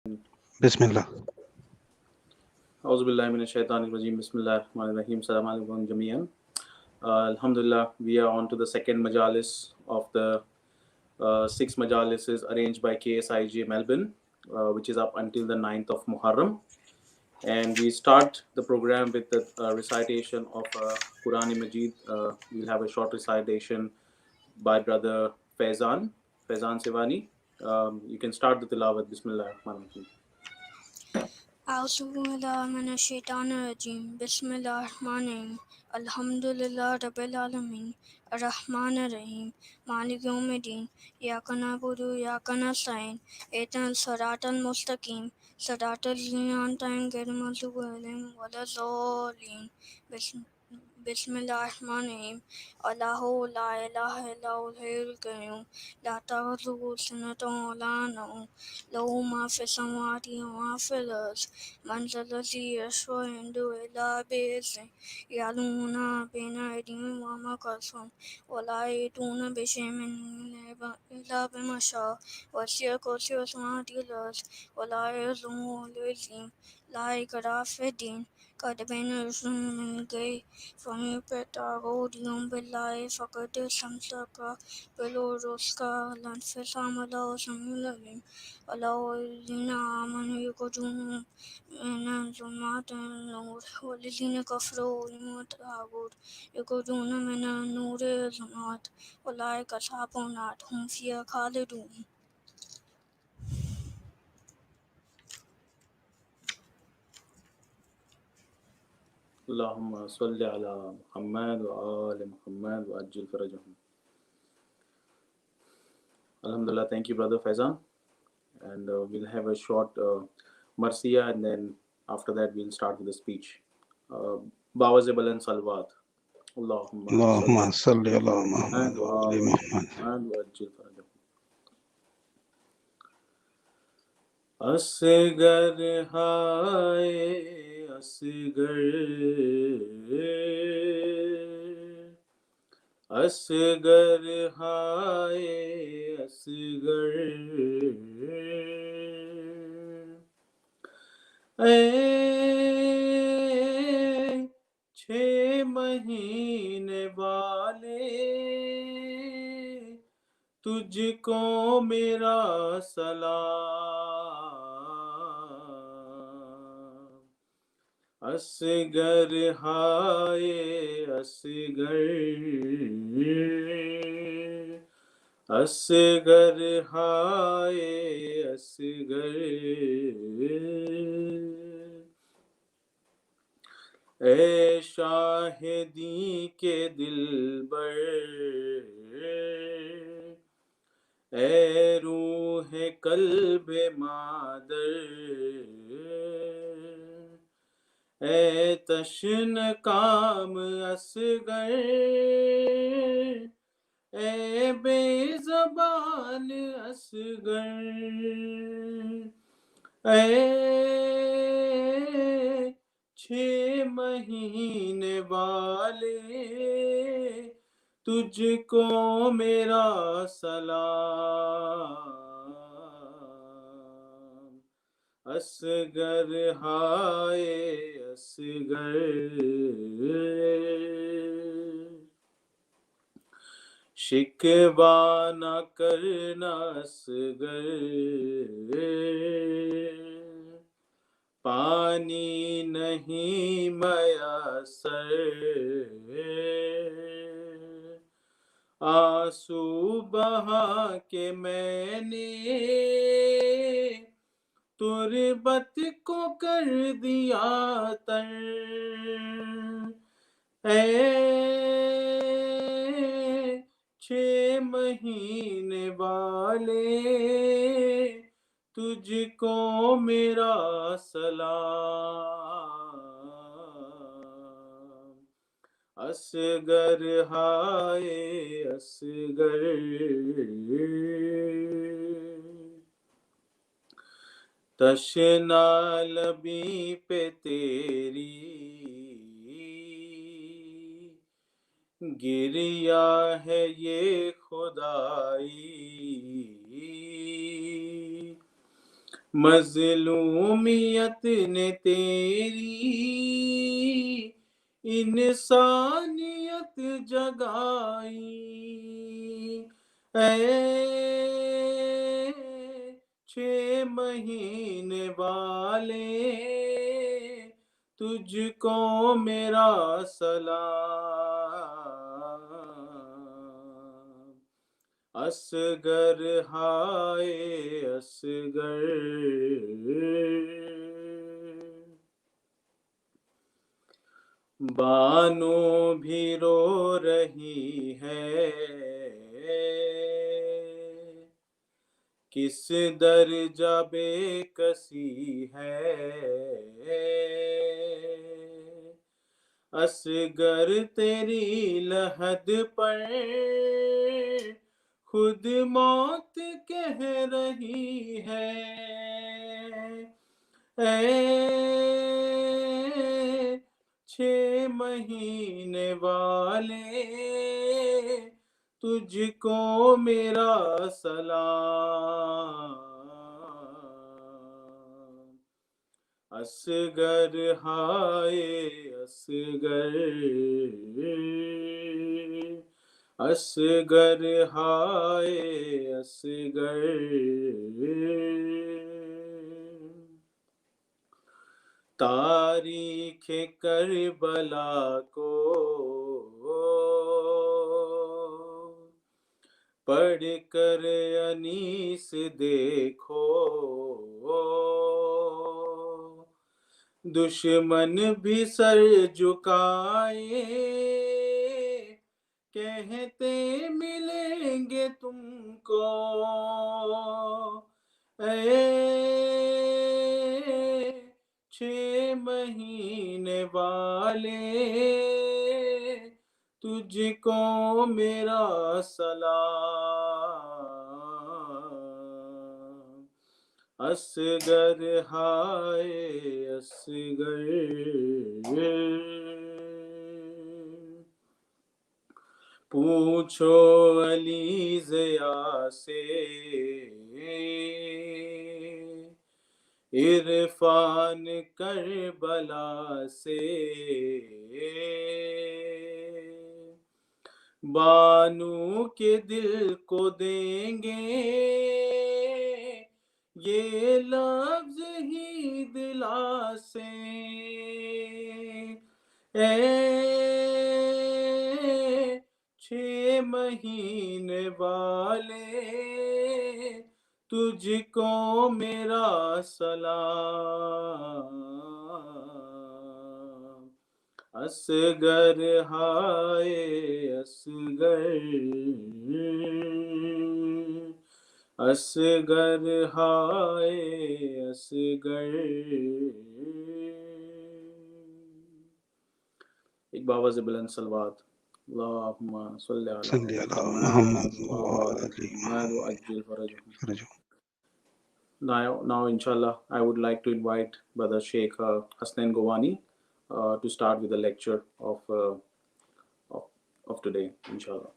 بسم اللہ. اعوذ باللہ من الشیطان الرجیم. بسم اللہ الرحمن الرحیم. السلام علیکم جمیعاً. Alhamdulillah, we are on to the second majalis of the six majalises arranged by AH Melbourne, which is up until the 9th of Muharram. And we start the program with the recitation of Quran Majid. We'll have a short recitation by Brother Faizan Sivani. You can start the tilawat. Bismillah ar-Rahman ar-Rahim. أعوذ بالله من الشيطان الرجيم بسم الله الرحمن الرحيم الحمد لله رب العالمين الرحمن الرحيم مالك يوم الدين إياك نعبد وإياك نستعين اهدنا الصراط المستقيم صراط الذين أنعمت عليهم غير المغضوب عليهم ولا الضالين بسم الله الرحمن الرحيم الله لا إله إلا هو الحي القيوم لا تأخذه سنة ولا نوم له ما في السماوات وما في الأرض من ذا الذي يشفع عنده إلا بإذنه يعلم ما بين أيديهم وما خلفهم ولا يحيطون بشيء من علمه إلا بما شاء وسع كرسيه السماوات والأرض ولا يؤوده العظيم لا إكراه في الدين قد بين الرشد من الغي فمن يبتغي دينا بالله فقد استمسك بالعروة لا انفصام له سميع العليم ولو الذين آمنوا يخرجون من الظلمات إلى النور والذين كفروا بالطاغوت يخرجون من النور إلى الظلمات أولئك أصحاب النار هم فيها خالدون. اللهم صل على محمد وآل محمد وعجل فرجهم. Alhamdulillah, thank you, Brother Faizan. And we'll have a short marsiya, and then after that we'll start with the speech. Bawaz Balan Salwat. اللهم صل على محمد وآل محمد. وعجل فرجهم. اصغر ہائے اصغر اصغر ہائے اصغر اے 6 مہینے والے تجھ کو میرا سلام. اصغر ہائے اصغر اصغر ہائے اصغر اے شاہدی کے دلبر اے روح قلب مادر اے تشن کام اصغر اے بے زبان اصغر اے 6 مہینے والے تجھ کو میرا سلام. اصغر ہائے اصغر شکوہ نہ کرنا اصغر پانی نہیں میسر آنسو بہا کے میں نے تربت کو کر دیا تر اے 6 مہینے والے تجھ کو میرا سلام. اصغر ہائے اصغر تشنا لبی پہ تیری گریا ہے یہ خدائی مظلومیت نے تیری انسانیت جگائی، اے 6 مہینے والے تجھ کو میرا سلام، اصغر ہائے اصغر، بانو بھی رو رہی ہے، کس درجہ بے کسی ہے، اصغر تیری لحد پر خود موت کہہ رہی ہے، اے 6 مہینے والے تجھ کو میرا سلام، اصغر ہائے اصغر، اصغر ہائے اصغر، تاریخ کربلا کو پڑھ کر انیس دیکھو، دشمن بھی سر جھکائے کہتے ملیں گے تم کو، اے 6 مہینے والے تجھ کو میرا سلام، اصغر ہائے اصغر، پوچھو علی ضیاء سے عرفان کربلا سے، بانو کے دل کو دیں گے یہ لفظ ہی دلاسے، اے 6 مہینے والے تجھ کو میرا سلام، اصغر ہائے اصغر، اصغر ہائے اصغر، ایک باواز بلند صلوات، اللہم صلی علی صلی علی محمد وعلی محمد وعجل فرجہم. فرجہ. Now, inshallah, I would like to invite Brother Sheikh Hasnain Gowani to start with the lecture of today, inshallah.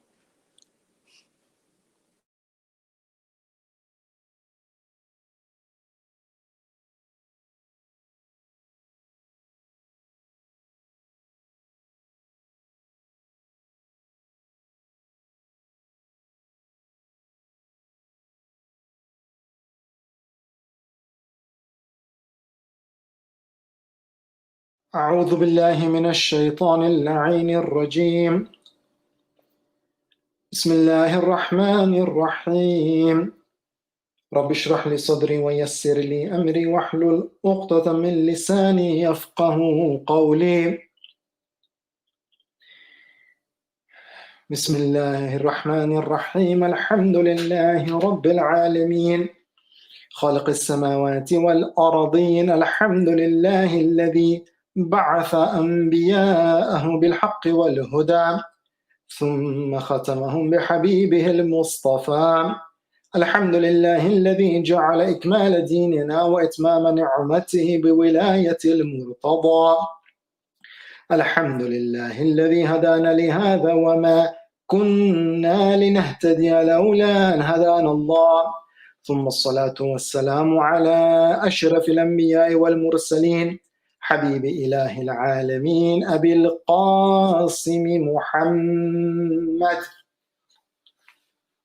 أعوذ بالله من الشيطان اللعين الرجيم. بسم الله الرحمن الرحيم. رب اشرح لي صدري ويسر لي أمري واحلل عقدة من لساني يفقه قولي. بسم الله الرحمن الرحيم. الحمد لله رب العالمين خالق السماوات والأرضين. الحمد لله الذي بعث أنبياءه بالحق والهدى ثم ختمهم بحبيبه المصطفى. الحمد لله الذي جعل إكمال ديننا وإتمام نعمته بولاية المرتضى. الحمد لله الذي هدانا لهذا وما كنا لنهتدي لولا أن هدانا الله. ثم الصلاة والسلام على أشرف الأنبياء والمرسلين حبيب إله العالمين أبي القاسم محمد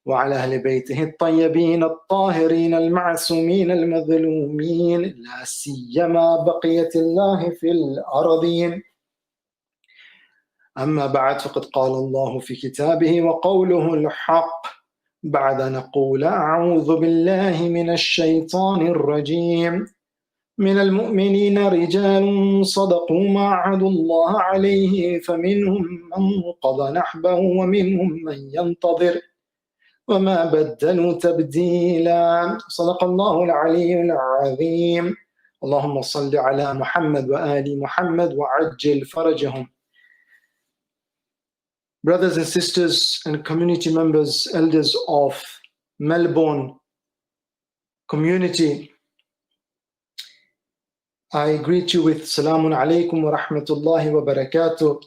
وعلى أهل بيته الطيبين الطاهرين المعصومين المظلومين لا سيما بقية الله في الأرضين. أما بعد، فقد قال الله في كتابه وقوله الحق بعد نقول أعوذ بالله من الشيطان الرجيم من المؤمنين رجال صدقوا ما عهدوا الله عليه فمنهم من قضى نحبه ومنهم من ينتظر وما بدلوا تبديلا. صدق الله العلي العظيم. اللهم صل على محمد وآل محمد وعجل فرجهم. Brothers and sisters and community members, elders of Melbourne community, I greet you with Salamun Alaikum wa Rahmatullahi wa Barakatuh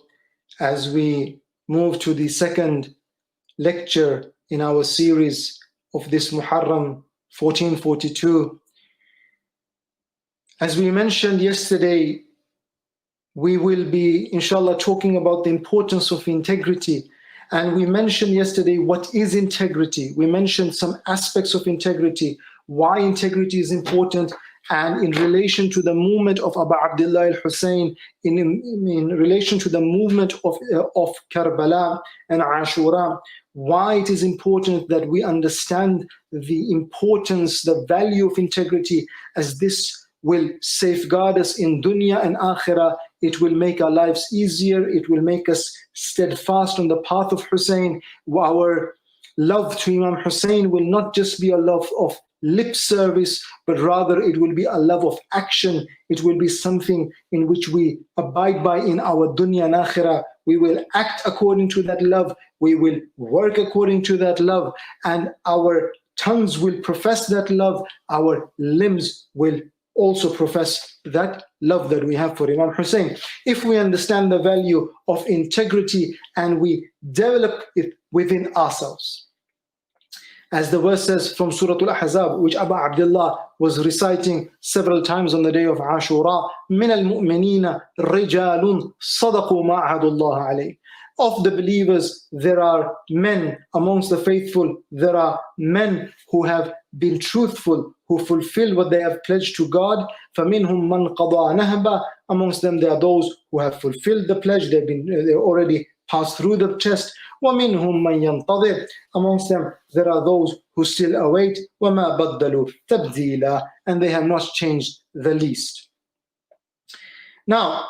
as we move to the second lecture in our series of this Muharram 1442. As we mentioned yesterday, we will be, inshallah, talking about the importance of integrity. And we mentioned yesterday what is integrity. We mentioned some aspects of integrity, why integrity is important, and in relation to the movement of Abu Abdullah al-Hussein, in relation to the movement of Karbala and Ashura, why it is important that we understand the importance, the value of integrity, as this will safeguard us in dunya and akhirah. It will make our lives easier. It will make us steadfast on the path of Hussein. Our love to Imam Hussein will not just be a love of lip service, but rather it will be a love of action. It will be something in which we abide by in our dunya and akhirah. We will act according to that love. We will work according to that love. And our tongues will profess that love. Our limbs will also profess that love that we have for Imam Hussein. If we understand the value of integrity and we develop it within ourselves, as the verse says from Surah Al-Ahzab, which Abu Abdullah was reciting several times on the day of Ashura, مِنَ الْمُؤْمِنِينَ رِجَالٌ صَدَقُوا مَا عَهَدُوا اللَّهَ عَلَيْهِ. Of the believers, there are men amongst the faithful, there are men who have been truthful, who fulfill what they have pledged to God. فَمِنْهُمْ مَنْ قَضَى نَهْبًا. Amongst them, there are those who have fulfilled the pledge. They already passed through the test. وَمِنْهُمْ مَنْ يَنْتَظِرُ. Amongst them, there are those who still await. وَمَا بَدَّلُوا تَبْدِيلًا. And they have not changed the least. Now,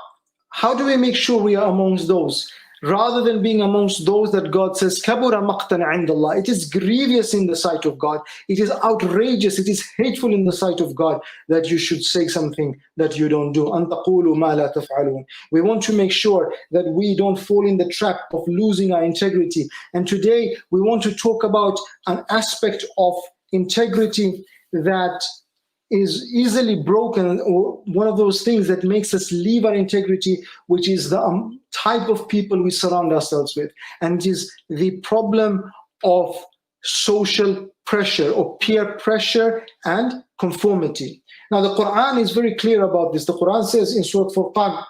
how do we make sure we are amongst those? Rather than being amongst those that God says, كَبُرَ مَقْتًا عِنْدَ اللَّهِ. It is grievous in the sight of God. It is outrageous. It is hateful in the sight of God that you should say something that you don't do. أَن تَقُولُوا مَا لَا تَفْعَلُونَ. We want to make sure that we don't fall in the trap of losing our integrity. And today we want to talk about an aspect of integrity that is easily broken, or one of those things that makes us leave our integrity, which is the type of people we surround ourselves with. And it is the problem of social pressure or peer pressure and conformity. Now, the Quran is very clear about this. The Quran says in Surah Furqan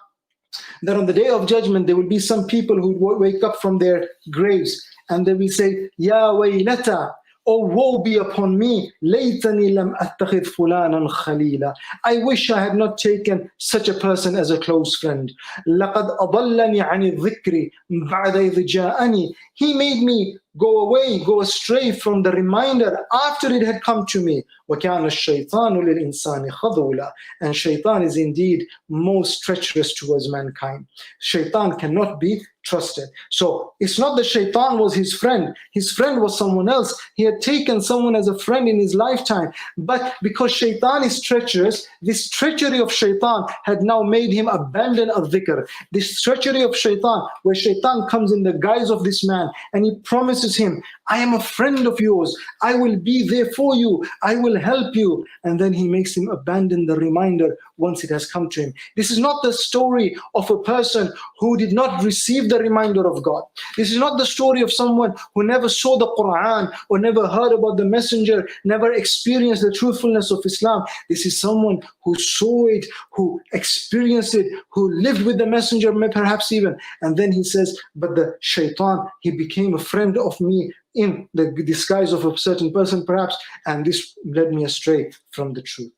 that on the day of judgment, there will be some people who wake up from their graves and they will say, Ya waylata, oh, woe be upon me, laytani lam attakhidh fulanan khalila. I wish I had not taken such a person as a close friend. Laqad adallani ani dhikri ba'da idh ja'ani. He made me go astray from the reminder after it had come to me. وَكَانَ الشَّيْطَانُ لِلْإِنسَانِ خَذُولًا. And shaitan is indeed most treacherous towards mankind. Shaitan cannot be trusted. So it's not that shaitan was his friend. His friend was someone else. He had taken someone as a friend in his lifetime. But because shaitan is treacherous, this treachery of shaitan had now made him abandon al-dhikr. This treachery of shaitan, where shaitan comes in the guise of this man and he promises him, I am a friend of yours. I will be there for you. I will help you. And then he makes him abandon the reminder once it has come to him. This is not the story of a person who did not receive the reminder of God. This is not the story of someone who never saw the Quran or never heard about the messenger, never experienced the truthfulness of Islam. This is someone who saw it, who experienced it, who lived with the messenger, perhaps even. And then he says, but the shaitan, he became a friend of me in the disguise of a certain person perhaps, and this led me astray from the truth.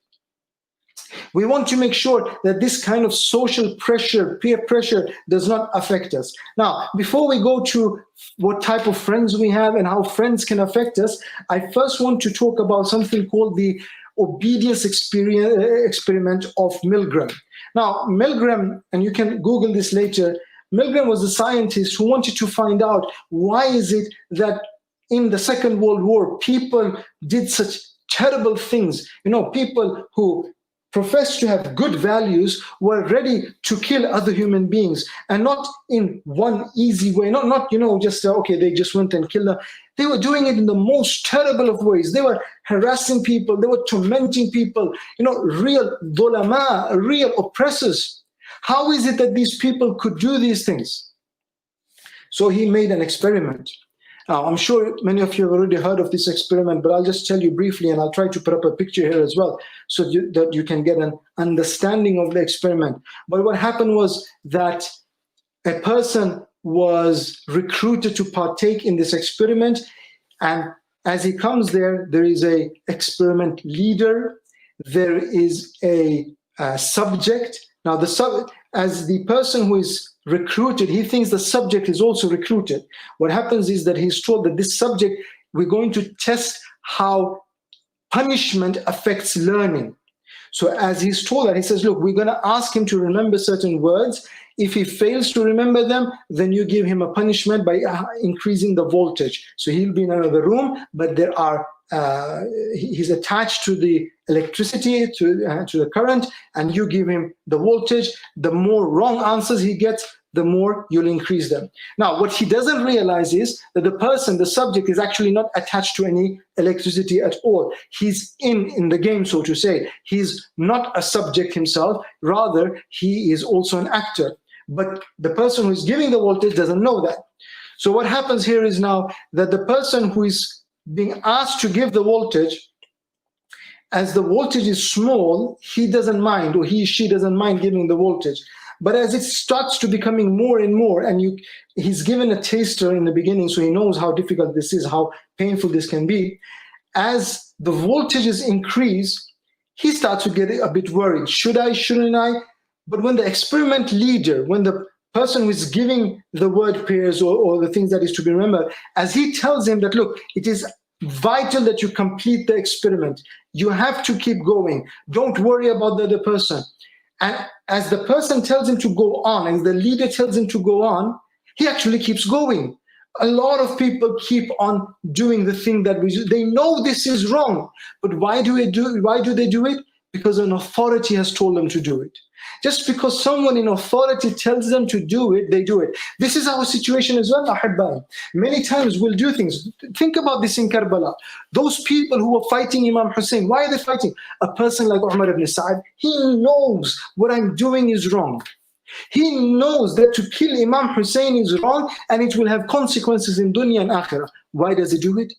We want to make sure that this kind of social pressure, peer pressure, does not affect us. Now, before we go to what type of friends we have and how friends can affect us, I first want to talk about something called the obedience experiment of Milgram. Now, Milgram, and you can Google this later, Milgram was a scientist who wanted to find out why is it that in the Second World War, people did such terrible things. You know, people who professed to have good values were ready to kill other human beings, and not in one easy way, not just okay, they just went and killed them. They were doing it in the most terrible of ways. They were harassing people, they were tormenting people, real dhulama, real oppressors. How is it that these people could do these things? So he made an experiment. Now, I'm sure many of you have already heard of this experiment, but I'll just tell you briefly, and I'll try to put up a picture here as well, so that you can get an understanding of the experiment. But what happened was that a person was recruited to partake in this experiment, and as he comes there, there is a experiment leader, there is a subject. Now, as the person who is recruited, he thinks the subject is also recruited. What happens is that he's told that this subject, we're going to test how punishment affects learning. So as he's told that, he says, look, we're going to ask him to remember certain words. If he fails to remember them, then you give him a punishment by increasing the voltage. So he'll be in another room, but there are he's attached to the electricity, to the current, and you give him the voltage. The more wrong answers he gets, the more you'll increase them. Now, what he doesn't realize is that the subject is actually not attached to any electricity at all. He's in the game, so to say. He's not a subject himself, rather he is also an actor. But the person who is giving the voltage doesn't know that. So what happens here is now that the person who is being asked to give the voltage, as the voltage is small, he doesn't mind, or she doesn't mind giving the voltage. But as it starts to becoming more and more, and he's given a taster in the beginning, so he knows how difficult this is, how painful this can be. As the voltages increase, he starts to get a bit worried. Should I, shouldn't I? But when the experiment leader, when the person who is giving the word pairs or the things that is to be remembered, as he tells him that, look, it is vital that you complete the experiment. You have to keep going. Don't worry about the other person. And as the person tells him to go on, and the leader tells him to go on, he actually keeps going. A lot of people keep on doing the thing that they know this is wrong, but why do they do it? Because an authority has told them to do it. Just because someone in authority tells them to do it, they do it. This is our situation as well, Ahibbai. Many times we'll do things. Think about this in Karbala. Those people who were fighting Imam Hussein, why are they fighting? A person like Umar ibn Sa'ad, he knows what I'm doing is wrong. He knows that to kill Imam Hussein is wrong and it will have consequences in dunya and akhirah. Why does he do it?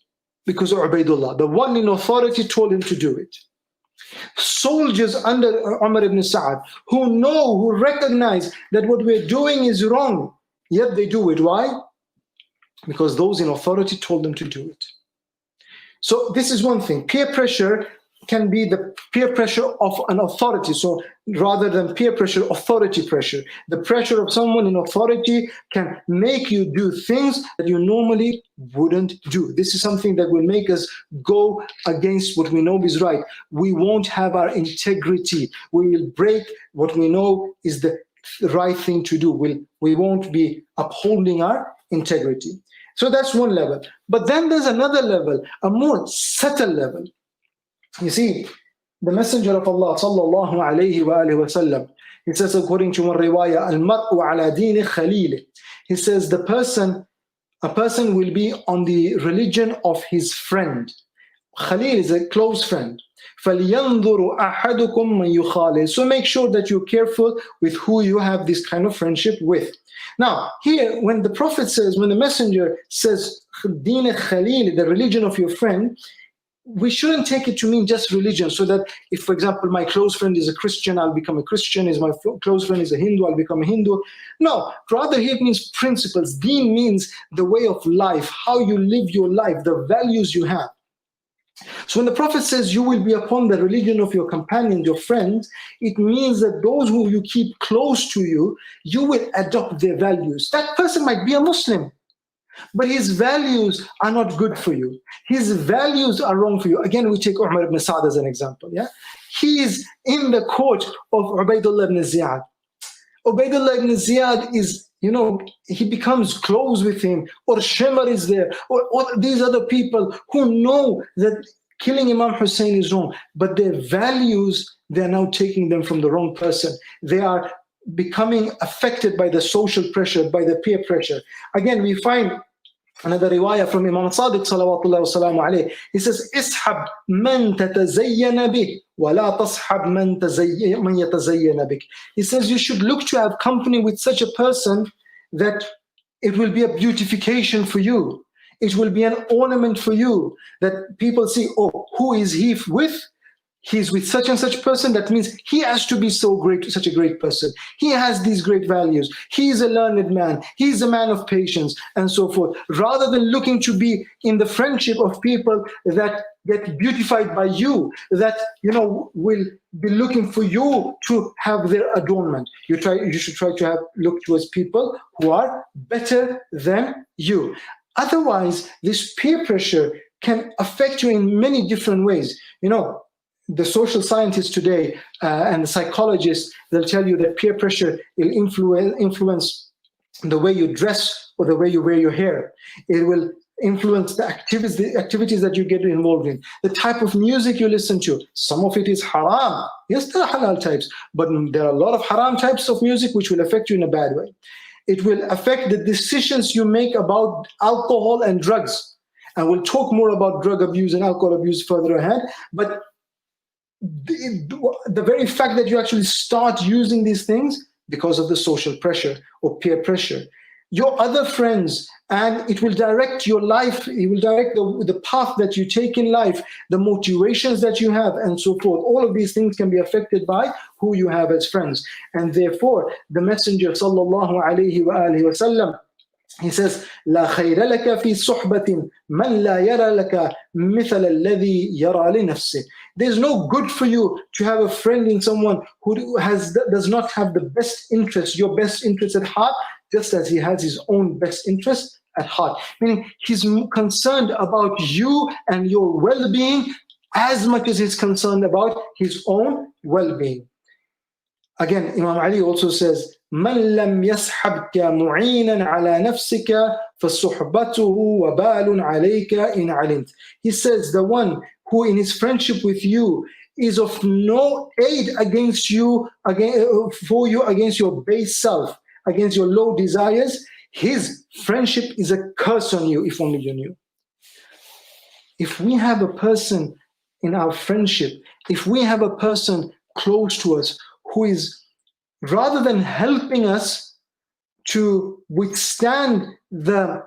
Because of Ubaidullah, the one in authority, told him to do it. Soldiers under Umar ibn Sa'ad who recognize that what we're doing is wrong, yet they do it. Why? Because those in authority told them to do it. So this is one thing. Peer pressure can be the peer pressure of an authority. So rather than peer pressure, authority pressure. The pressure of someone in authority can make you do things that you normally wouldn't do. This is something that will make us go against what we know is right. We won't have our integrity. We will break what we know is the right thing to do. We won't be upholding our integrity. So that's one level. But then there's another level, a more subtle level. You see, the Messenger of Allah, sallallahu alayhi wa alihi wa sallam, he says, according to one riwayah, al-mar'u ala dini khalili. He says, the person, a person will be on the religion of his friend. Khalil is a close friend. فَلْيَنْظُرُ أَحَدُكُمْ مَنْ يُخَالِلُ. So make sure that you're careful with who you have this kind of friendship with. Now, here, when the Prophet says, when the Messenger says, Deen Khalil, the religion of your friend, we shouldn't take it to mean just religion, so that if, for example, my close friend is a Christian, I'll become a Christian. If my close friend is a Hindu, I'll become a Hindu. No, rather here it means principles. Deen means the way of life, how you live your life, the values you have. So when the Prophet says you will be upon the religion of your companions, your friends, it means that those who you keep close to you, you will adopt their values. That person might be a Muslim, but his values are not good for you. His values are wrong for you. Again, we take Umar ibn Sa'd as an example. Yeah, he is in the court of Ubaidullah ibn Ziyad. Ubaidullah ibn Ziyad is, he becomes close with him, or Shimar is there, or these other people who know that killing Imam Hussein is wrong, but their values, they're now taking them from the wrong person. They are becoming affected by the social pressure, by the peer pressure. Again, we find another riwayah from Imam Sadiq salawatullah wa salamu alayhi. He says, "Ishab man tatazayyana bih, wa la tashab man yatazayyana bik." He says you should look to have company with such a person that it will be a beautification for you. It will be an ornament for you, that people see, oh, who is he with? He's with such and such person. That means he has to be so great, such a great person. He has these great values. He's a learned man. He's a man of patience, and so forth. Rather than looking to be in the friendship of people that get beautified by you, that will be looking for you to have their adornment. You should try to look towards people who are better than you. Otherwise, this peer pressure can affect you in many different ways. The social scientists today and the psychologists, they'll tell you that peer pressure will influence the way you dress or the way you wear your hair. It will influence the activities that you get involved in, the type of music you listen to. Some of it is haram. Yes, there are halal types, but there are a lot of haram types of music which will affect you in a bad way. It will affect the decisions you make about alcohol and drugs. And we'll talk more about drug abuse and alcohol abuse further ahead, but the very fact that you actually start using these things because of the social pressure or peer pressure, your other friends, and it will direct your life, it will direct the path that you take in life, the motivations that you have, and so forth. All of these things can be affected by who you have as friends. And therefore, the Messenger sallallahu alayhi wa alihi wa sallam, he says, لا خير لك في صحبة من لا يرى لك مثل الذي يرى لنفسه. There's no good for you to have a friend in someone who does not have the best interest, your best interest at heart, just as he has his own best interest at heart. Meaning he's concerned about you and your well-being as much as he's concerned about his own well-being. Again, Imam Ali also says, من لم يسحبك معينا على نفسك فصحبته وبال عليك إن علمت. He says, the one who in his friendship with you is of no aid against you, for you against your base self, against your low desires, his friendship is a curse on you, if only you knew. If we have a person in our friendship, if we have a person close to us who is, rather than helping us to withstand the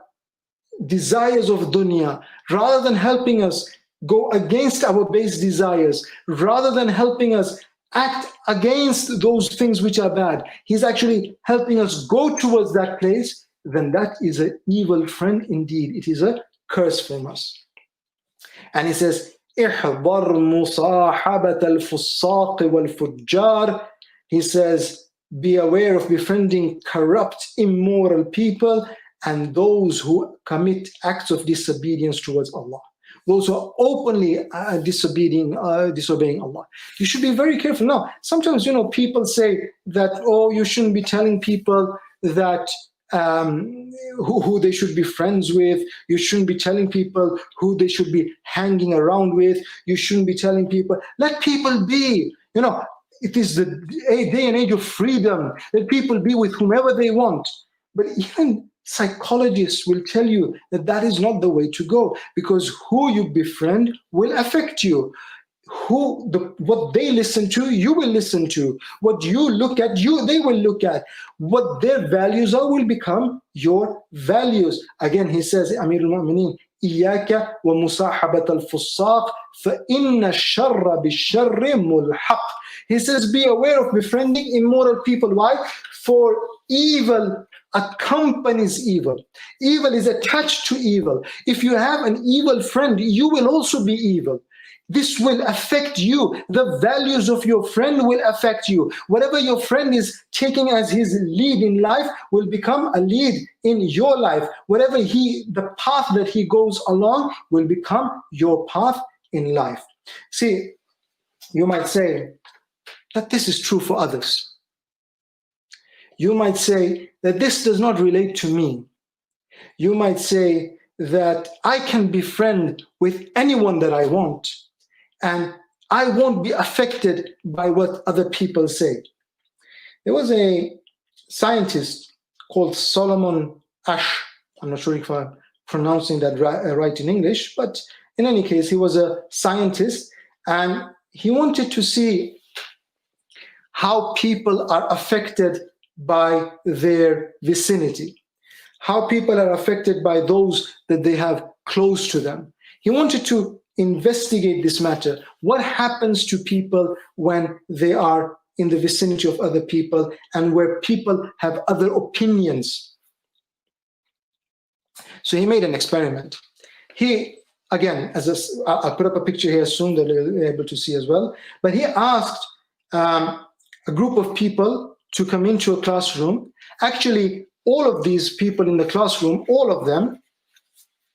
desires of dunya, rather than helping us go against our base desires, rather than helping us act against those things which are bad, he's actually helping us go towards that place, then that is an evil friend indeed. It is a curse from us. And he says, احذر مصاحبة الفساق والفجار. He says, be aware of befriending corrupt, immoral people and those who commit acts of disobedience towards Allah. Those who are openly disobeying Allah. You should be very careful. Now, sometimes, people say that, oh, you shouldn't be telling people that who they should be friends with. You shouldn't be telling people who they should be hanging around with. You shouldn't be telling people. Let people be. It is the day and age of freedom. Let people be with whomever they want. But even Psychologists will tell you that that is not the way to go, because who you befriend will affect you. What they listen to, you will listen to. What you look at, they will look at. What their values are will become your values. Again, he says, Amir al-Mu'mineen, إياك ومصاحبة الفساق فإن الشر بالشر ملحق. He says, be aware of befriending immoral people. Why? For evil accompanies evil. Evil is attached to evil. If you have an evil friend, you will also be evil. This will affect you. The values of your friend will affect you. Whatever your friend is taking as his lead in life will become a lead in your life. Whatever the path that he goes along will become your path in life. See, you might say that this is true for others. You might say that this does not relate to me. You might say that I can be friend with anyone that I want, and I won't be affected by what other people say. There was a scientist called Solomon Asch. I'm not sure if I'm pronouncing that right in English, but in any case, he was a scientist, and he wanted to see how people are affected by their vicinity, how people are affected by those that they have close to them. He wanted to investigate this matter. What happens to people when they are in the vicinity of other people and where people have other opinions? So he made an experiment. He, again, I'll put up a picture here soon that you'll be able to see as well, but he asked a group of people to come into a classroom. Actually, all of these people in the classroom, all of them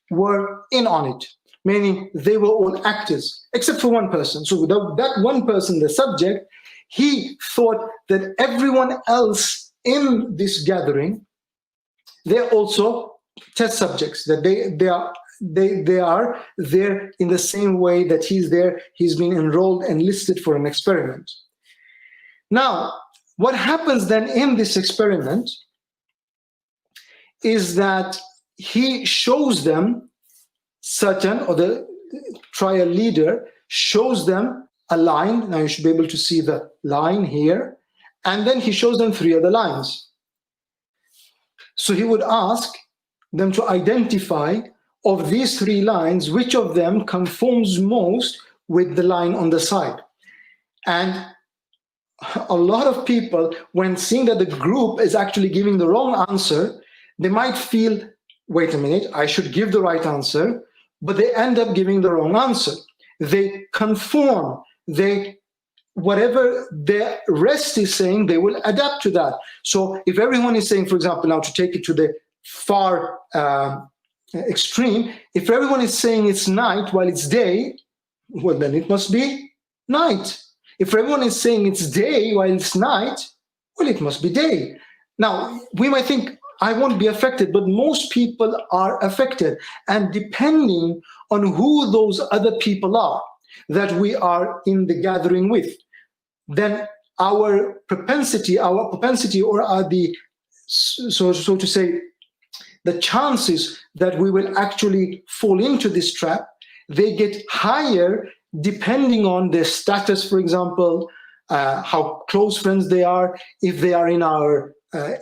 were in on it, meaning they were all actors, except for one person. So that one person, the subject, he thought that everyone else in this gathering, they're also test subjects, that they are there in the same way that he's there. He's been enrolled and listed for an experiment. Now, what happens then in this experiment is that he shows them certain, or the trial leader shows them a line. Now you should be able to see the line here. And then he shows them 3 other lines. So he would ask them to identify, of these 3 lines, which of them conforms most with the line on the side. And a lot of people, when seeing that the group is actually giving the wrong answer, they might feel, wait a minute, I should give the right answer, but they end up giving the wrong answer. They conform. Whatever the rest is saying, they will adapt to that. So if everyone is saying, for example, now to take it to the far extreme, if everyone is saying it's night while it's day, well, then it must be night. If everyone is saying it's day while it's night, well, it must be day. Now, we might think, I won't be affected, but most people are affected. And depending on who those other people are that we are in the gathering with, then our propensity, or so to say, the chances that we will actually fall into this trap, they get higher depending on their status, for example, how close friends they are, if they are in our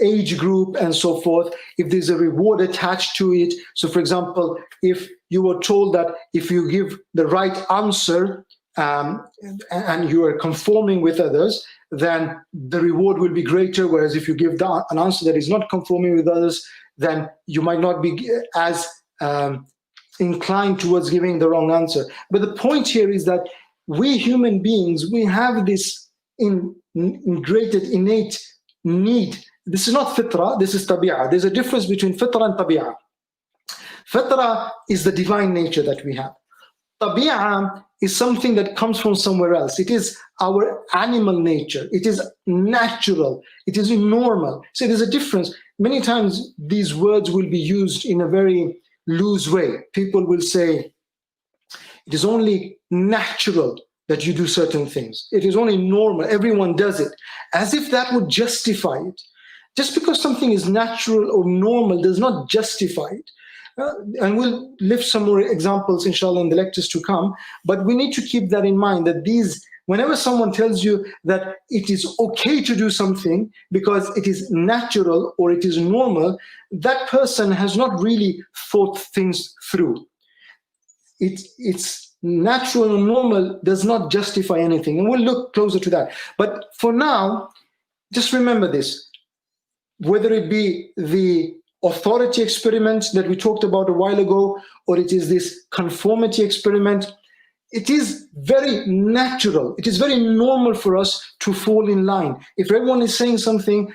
age group and so forth, if there's a reward attached to it. So for example, if you were told that if you give the right answer and you are conforming with others, then the reward will be greater, whereas if you give an answer that is not conforming with others, then you might not be as inclined towards giving the wrong answer. But the point here is that we human beings, we have this integrated, innate need. This is not fitra, this is tabi'ah. There's a difference between fitra and tabi'ah. Fitra is the divine nature that we have. Tabi'ah is something that comes from somewhere else. It is our animal nature. It is natural. It is normal. So there's a difference. Many times these words will be used in a very loose way. People will say, it is only natural that you do certain things. It is only normal. Everyone does it. As if that would justify it. Just because something is natural or normal does not justify it. And we'll lift some more examples, inshallah, in the lectures to come. But we need to keep that in mind, that whenever someone tells you that it is okay to do something because it is natural or it is normal, that person has not really thought things through. It's natural and normal does not justify anything. And we'll look closer to that. But for now, just remember this. Whether it be the authority experiment that we talked about a while ago, or it is this conformity experiment, it is very natural. It is very normal for us to fall in line. If everyone is saying something,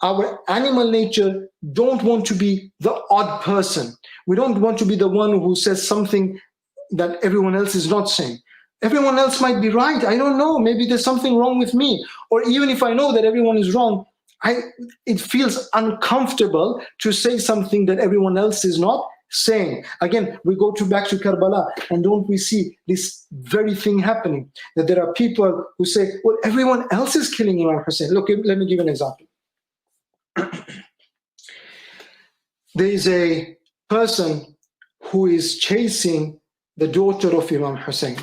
our animal nature don't want to be the odd person. We don't want to be the one who says something that everyone else is not saying. Everyone else might be right. I don't know. Maybe there's something wrong with me. Or even if I know that everyone is wrong, it feels uncomfortable to say something that everyone else is not saying. Again, we go back to Karbala, and don't we see this very thing happening? That there are people who say, well, everyone else is killing Imam Hussein. Look, let me give an example. There is a person who is chasing the daughter of Imam Hussein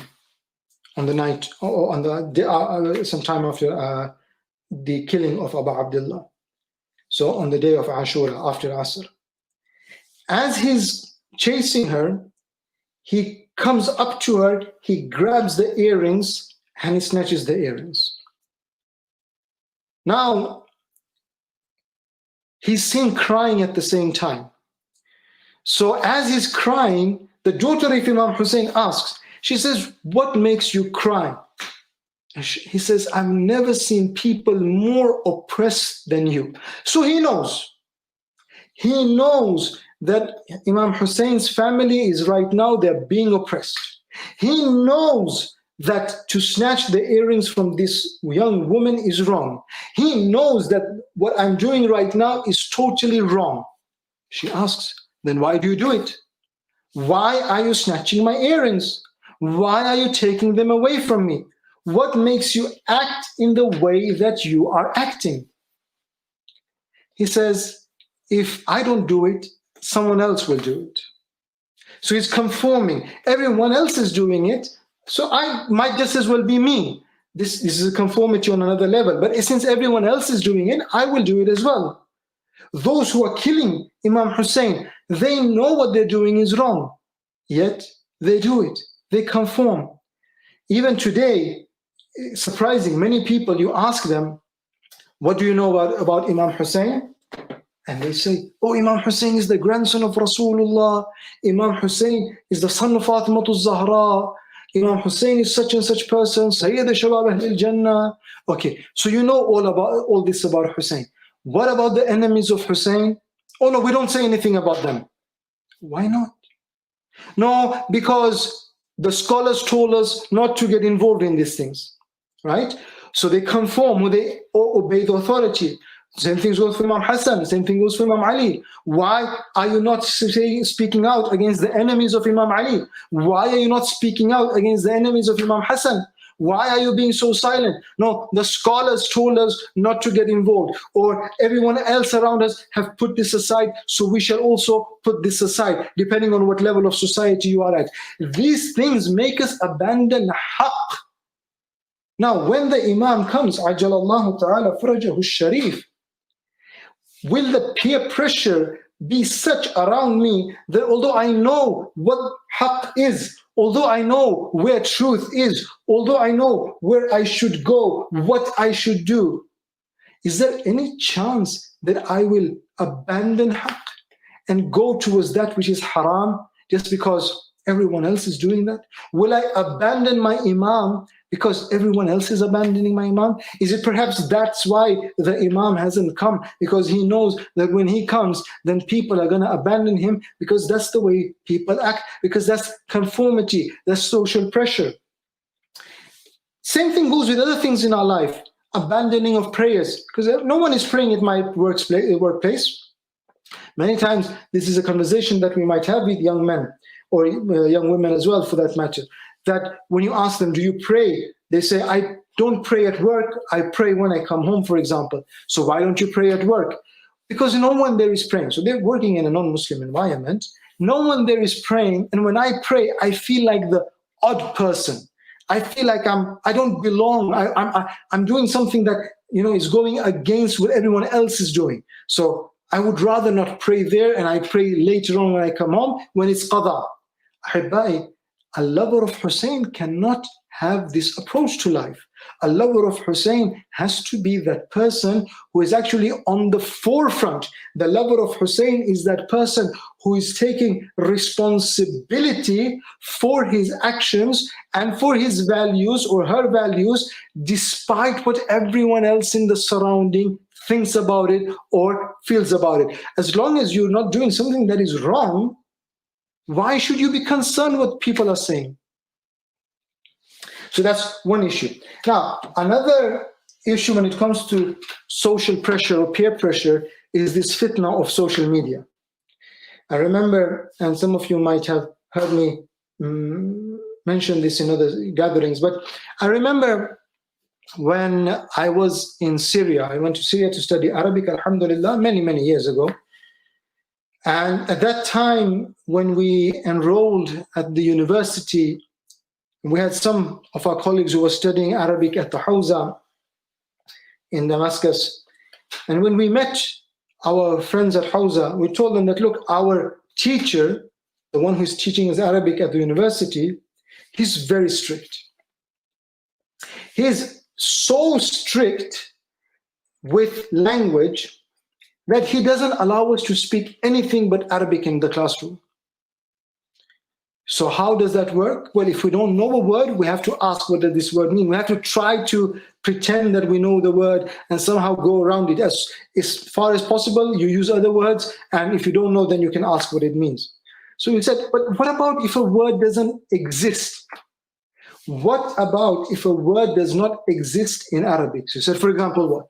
on the night, or on the sometime after the killing of Abu Abdullah. So on the day of Ashura, after Asr. As he's chasing her, he comes up to her, he grabs the earrings, and he snatches the earrings. Now, he's seen crying at the same time. So as he's crying, the daughter of Imam Hussein asks, she says, what makes you cry? He says, I've never seen people more oppressed than you. So he knows that Imam Hussein's family is right now, they're being oppressed. He knows that to snatch the earrings from this young woman is wrong. He knows that what I'm doing right now is totally wrong. She asks, then why do you do it? Why are you snatching my earrings? Why are you taking them away from me? What makes you act in the way that you are acting? He says, if I don't do it, someone else will do it. So he's conforming. Everyone else is doing it, so I might just as well be me. This is a conformity on another level. But since everyone else is doing it, I will do it as well. Those who are killing Imam Hussein, they know what they're doing is wrong, yet they do it. They conform. Even today, surprising, many people, you ask them, what do you know about Imam Hussein? And they say, oh, Imam Hussein is the grandson of Rasulullah. Imam Hussein is the son of Fatimatu Zahra. Imam Hussein is such and such person. Sayyid Shabab Ahl al-Jannah. Okay, so you know all this about Hussein. What about the enemies of Hussein? Oh no, we don't say anything about them. Why not? No, because the scholars told us not to get involved in these things. Right? So they conform, or they obey the authority. Same thing goes for Imam Hassan, same thing goes for Imam Ali. Why are you not speaking out against the enemies of Imam Ali? Why are you not speaking out against the enemies of Imam Hassan? Why are you being so silent? No, the scholars told us not to get involved, or everyone else around us have put this aside, so we shall also put this aside, depending on what level of society you are at. These things make us abandon haqq. Now, when the Imam comes, Ajalallahu ta'ala farajahu sharif, will the peer pressure be such around me that although I know what haqq is, although I know where truth is, although I know where I should go, what I should do, is there any chance that I will abandon haqq and go towards that which is haram just because everyone else is doing that? Will I abandon my Imam because everyone else is abandoning my Imam? Is it perhaps that's why the Imam hasn't come? Because he knows that when he comes, then people are going to abandon him, because that's the way people act, because that's conformity, that's social pressure. Same thing goes with other things in our life. Abandoning of prayers, because no one is praying at my workplace. Many times, this is a conversation that we might have with young men, or young women as well, for that matter, that when you ask them, do you pray? They say, I don't pray at work, I pray when I come home, for example. So why don't you pray at work? because no one there is praying. So they're working in a non-Muslim environment. No one there is praying. And when I pray, I feel like the odd person. I feel like I don't belong. I'm doing something that, is going against what everyone else is doing. So I would rather not pray there, and I pray later on when I come home, when it's qada. Ahibbai, a lover of Hussein cannot have this approach to life. A lover of Hussein has to be that person who is actually on the forefront. The lover of Hussein is that person who is taking responsibility for his actions and for his values or her values, despite what everyone else in the surrounding thinks about it or feels about it. As long as you're not doing something that is wrong, why should you be concerned what people are saying? So that's one issue. Now, another issue when it comes to social pressure or peer pressure is this fitna of social media. I remember, and some of you might have heard me mention this in other gatherings, but I remember when I was in Syria, I went to Syria to study Arabic, alhamdulillah, many, many years ago. And at that time, when we enrolled at the university, we had some of our colleagues who were studying Arabic at the Hawza in Damascus. And when we met our friends at Hawza, we told them that, look, our teacher, the one who's teaching us Arabic at the university, he's very strict. He's so strict with language that he doesn't allow us to speak anything but Arabic in the classroom. So how does that work? Well, if we don't know a word, we have to ask what does this word mean. We have to try to pretend that we know the word and somehow go around it. As far as possible, you use other words, and if you don't know, then you can ask what it means. So we said, but what about if a word doesn't exist? What about if a word does not exist in Arabic? So we said, for example, what?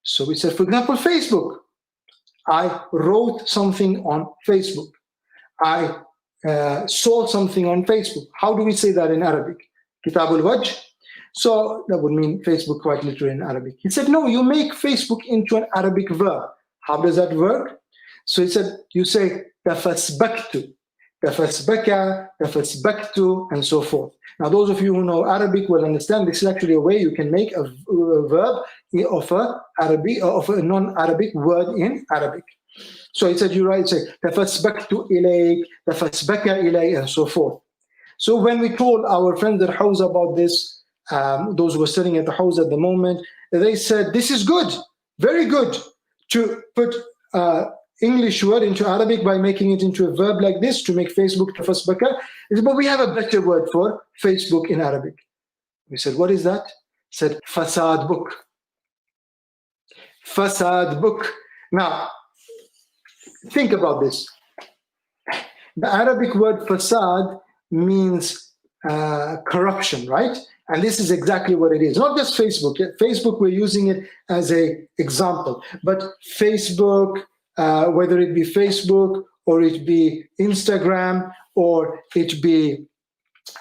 So we said, for example, Facebook. I wrote something on Facebook. I saw something on Facebook. How do we say that in Arabic? Kitab al-Wajh. So that would mean Facebook quite literally in Arabic. He said, no, you make Facebook into an Arabic verb. How does that work? So he said, you say, tafasbaktu, tafasbaka, tafasbaktu, and so forth. Now, those of you who know Arabic will understand this is actually a way you can make a verb of a non-Arabic word in Arabic. So he said, you write, say, tafasbaktu ilayk, tafasbaka ilay, and so forth. So when we told our friends at Hawza about this, those who were studying at the Hawza at the moment, they said, this is good, very good, to put English word into Arabic by making it into a verb like this, to make Facebook tafasbaka. But we have a better word for Facebook in Arabic. We said, what is that? He said, fasad book. Fasad book. Now, think about this. The Arabic word fasad means corruption, right? And this is exactly what it is. Not just Facebook. Facebook, we're using it as an example. But Facebook, whether it be Facebook or it be Instagram or it be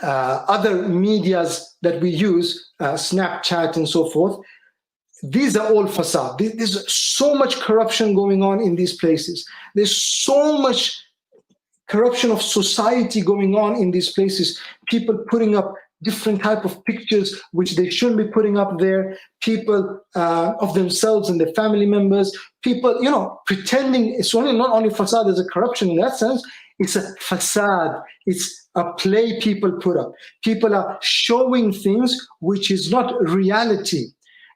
other medias that we use, Snapchat and so forth, these are all fasad. There's so much corruption going on in these places. There's so much corruption of society going on in these places. People putting up different type of pictures which they shouldn't be putting up there. People of themselves and their family members. People, pretending. It's not only fasad, there's a corruption in that sense. It's a fasad. It's a play people put up. People are showing things which is not reality.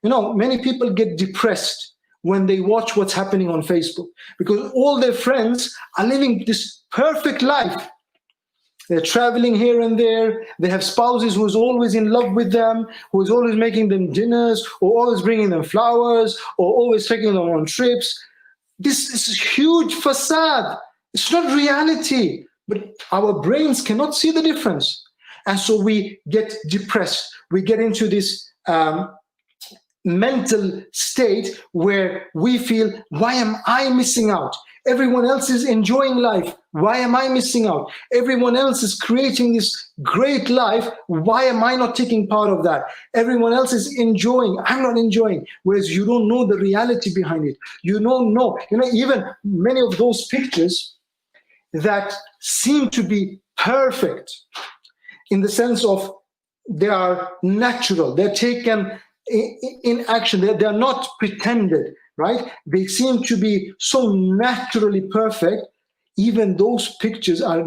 Many people get depressed when they watch what's happening on Facebook because all their friends are living this perfect life. They're traveling here and there. They have spouses who's always in love with them, who's always making them dinners, or always bringing them flowers, or always taking them on trips. This is huge facade. It's not reality, but our brains cannot see the difference. And so we get depressed. We get into this mental state where we feel, why am I missing out? Everyone else is enjoying life. Why am I missing out? Everyone else is creating this great life. Why am I not taking part of that? Everyone else is enjoying. I'm not enjoying. Whereas you don't know the reality behind it. You don't know. Even many of those pictures that seem to be perfect in the sense of they are natural. They're taken in action. They are not pretended, right? They seem to be so naturally perfect. Even those pictures are,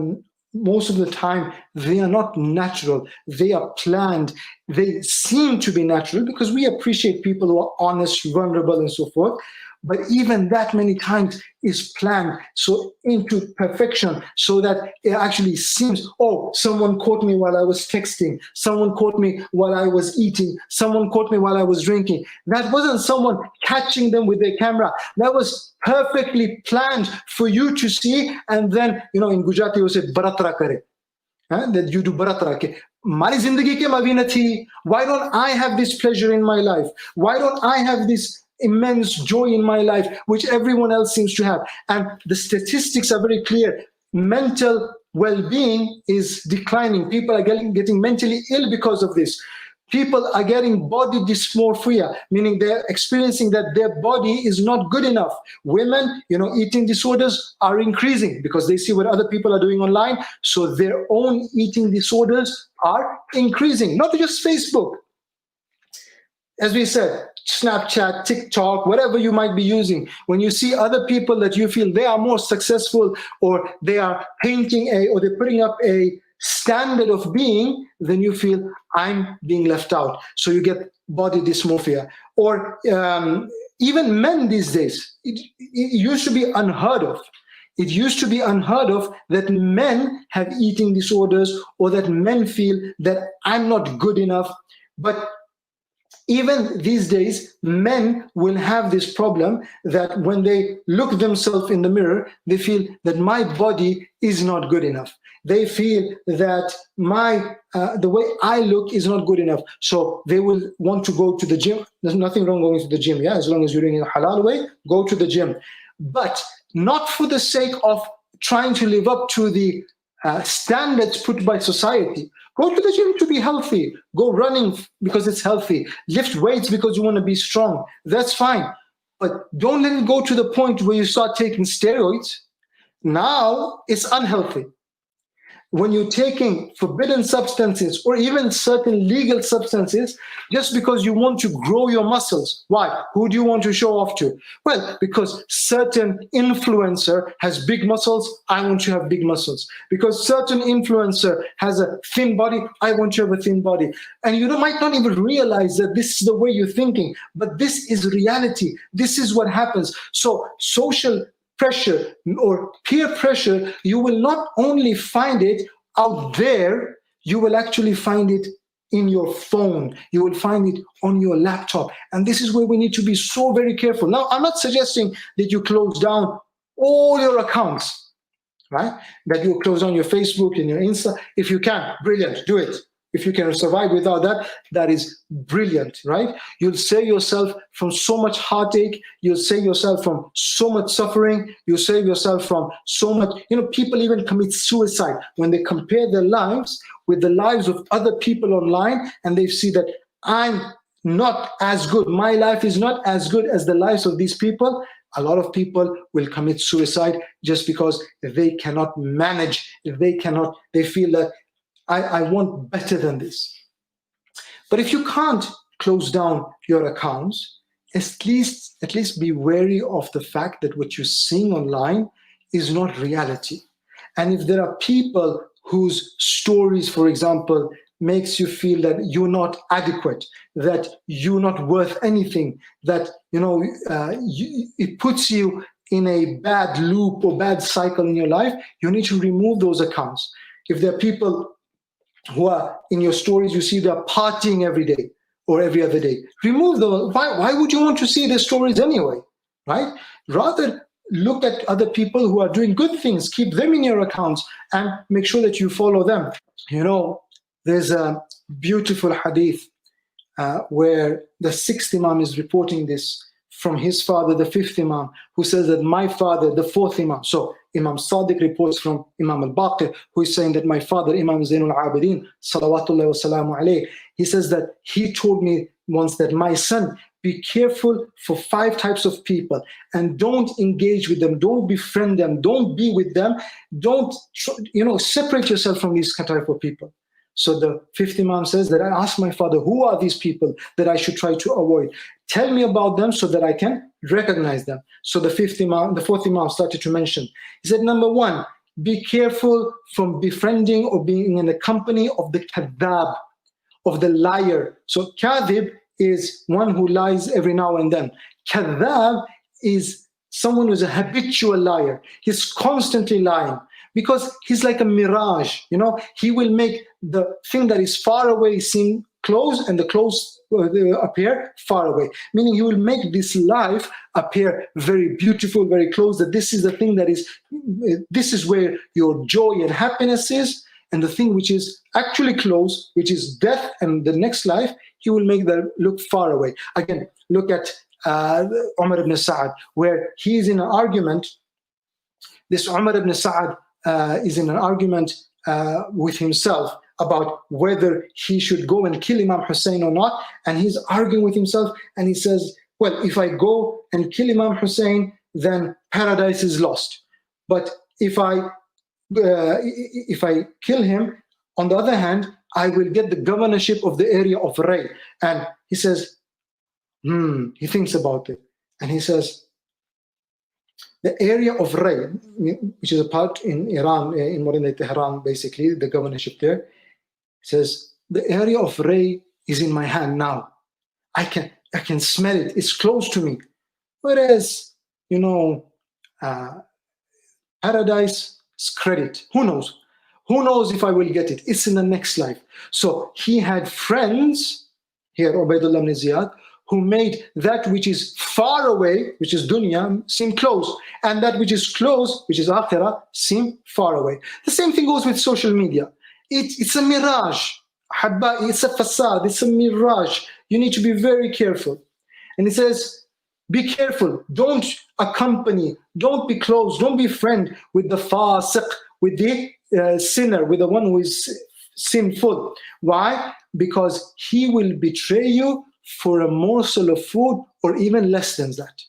most of the time, they are not natural. They are planned. They seem to be natural because we appreciate people who are honest, vulnerable, and so forth. But even that many times is planned so into perfection so that it actually seems, oh, someone caught me while I was texting. Someone caught me while I was eating. Someone caught me while I was drinking. That wasn't someone catching them with their camera. That was perfectly planned for you to see. And then, in Gujarati, we say, baratra kare. That you do baratra ke. Mari zindagi ke mavi na thi. Why don't I have this pleasure in my life? Why don't I have this immense joy in my life, which everyone else seems to have? And the statistics are very clear. Mental well-being is declining. People are getting mentally ill because of this. People are getting body dysmorphia, meaning they're experiencing that their body is not good enough. Women, eating disorders are increasing because they see what other people are doing online. So their own eating disorders are increasing, not just Facebook. As we said, Snapchat, TikTok, whatever you might be using, when you see other people that you feel they are more successful, or they are painting or they're putting up a standard of being, then you feel I'm being left out. So you get body dysmorphia. Or even men these days, it used to be unheard of. It used to be unheard of that men have eating disorders or that men feel that I'm not good enough. But even these days, men will have this problem that when they look themselves in the mirror, they feel that my body is not good enough. They feel that the way I look is not good enough. So they will want to go to the gym. There's nothing wrong going to the gym, as long as you're doing it in a halal way, go to the gym. But not for the sake of trying to live up to the standards put by society. Go to the gym to be healthy. Go running because it's healthy. Lift weights because you want to be strong. That's fine. But don't let it go to the point where you start taking steroids. Now it's unhealthy. When you're taking forbidden substances or even certain legal substances just because you want to grow your muscles. Why? Who do you want to show off to? Well, because certain influencer has big muscles, I want to have big muscles. Because certain influencer has a thin body, I want to have a thin body. And you might not even realize that this is the way you're thinking, but this is reality. This is what happens. So social pressure or peer pressure, you will not only find it out there, you will actually find it in your phone. You will find it on your laptop. And this is where we need to be so very careful. Now, I'm not suggesting that you close down all your accounts, right? That you close down your Facebook and your Insta. If you can, brilliant, do it. If you can survive without that, that is brilliant, right? You'll save yourself from so much heartache. You'll save yourself from so much suffering. You'll save yourself from so much, people even commit suicide when they compare their lives with the lives of other people online, and they see that I'm not as good. My life is not as good as the lives of these people. A lot of people will commit suicide just because they cannot manage. They feel that I want better than this. But if you can't close down your accounts, at least be wary of the fact that what you're seeing online is not reality. And if there are people whose stories, for example, makes you feel that you're not adequate, that you're not worth anything, that it puts you in a bad loop or bad cycle in your life, you need to remove those accounts. If there are people who are in your stories, you see they're partying every day or every other day, remove them. Why would you want to see their stories anyway, right? Rather look at other people who are doing good things, keep them in your accounts and make sure that you follow them. There's a beautiful hadith where the 6th Imam is reporting this from his father, the 5th Imam, who says that my father, the 4th Imam. So Imam Sadiq reports from Imam al-Baqir, who is saying that my father, Imam Zainul Abidin, salawatullahi wa salamu alayhi, he says that he told me once that my son, be careful for 5 types of people and don't engage with them, don't befriend them, don't be with them, don't, separate yourself from these type of people. So the 5th Imam says that I asked my father, who are these people that I should try to avoid? Tell me about them so that I can recognize them. So the 4th Imam started to mention. He said, number 1, be careful from befriending or being in the company of the kadhab, of the liar. So kadhib is one who lies every now and then. Kadhab is someone who's a habitual liar. He's constantly lying because he's like a mirage. He will make the thing that is far away seem close and the close appear far away. Meaning he will make this life appear very beautiful, very close, that this is the thing this is where your joy and happiness is. And the thing which is actually close, which is death and the next life, he will make that look far away. Again, look at Umar ibn Sa'ad, where he is in an argument. This Umar ibn Sa'ad is in an argument with himself about whether he should go and kill Imam Hussein or not. And he's arguing with himself and he says, well, if I go and kill Imam Hussein, then paradise is lost. But if I kill him, on the other hand, I will get the governorship of the area of Ray. And he says, he thinks about it. And he says, the area of Ray, which is a part in Iran, in modern-day Tehran, basically, the governorship there, says, the area of Ray is in my hand now. I can smell it. It's close to me. Whereas, paradise is credit. Who knows? Who knows if I will get it? It's in the next life. So he had friends, here Ubaidullah ibn Ziyad, who made that which is far away, which is dunya, seem close. And that which is close, which is akhirah, seem far away. The same thing goes with social media. It's a mirage. It's a facade. It's a mirage. You need to be very careful. And he says, be careful. Don't accompany. Don't be close. Don't be friend with the fasiq, with the sinner, with the one who is sinful. Why? Because he will betray you for a morsel of food or even less than that.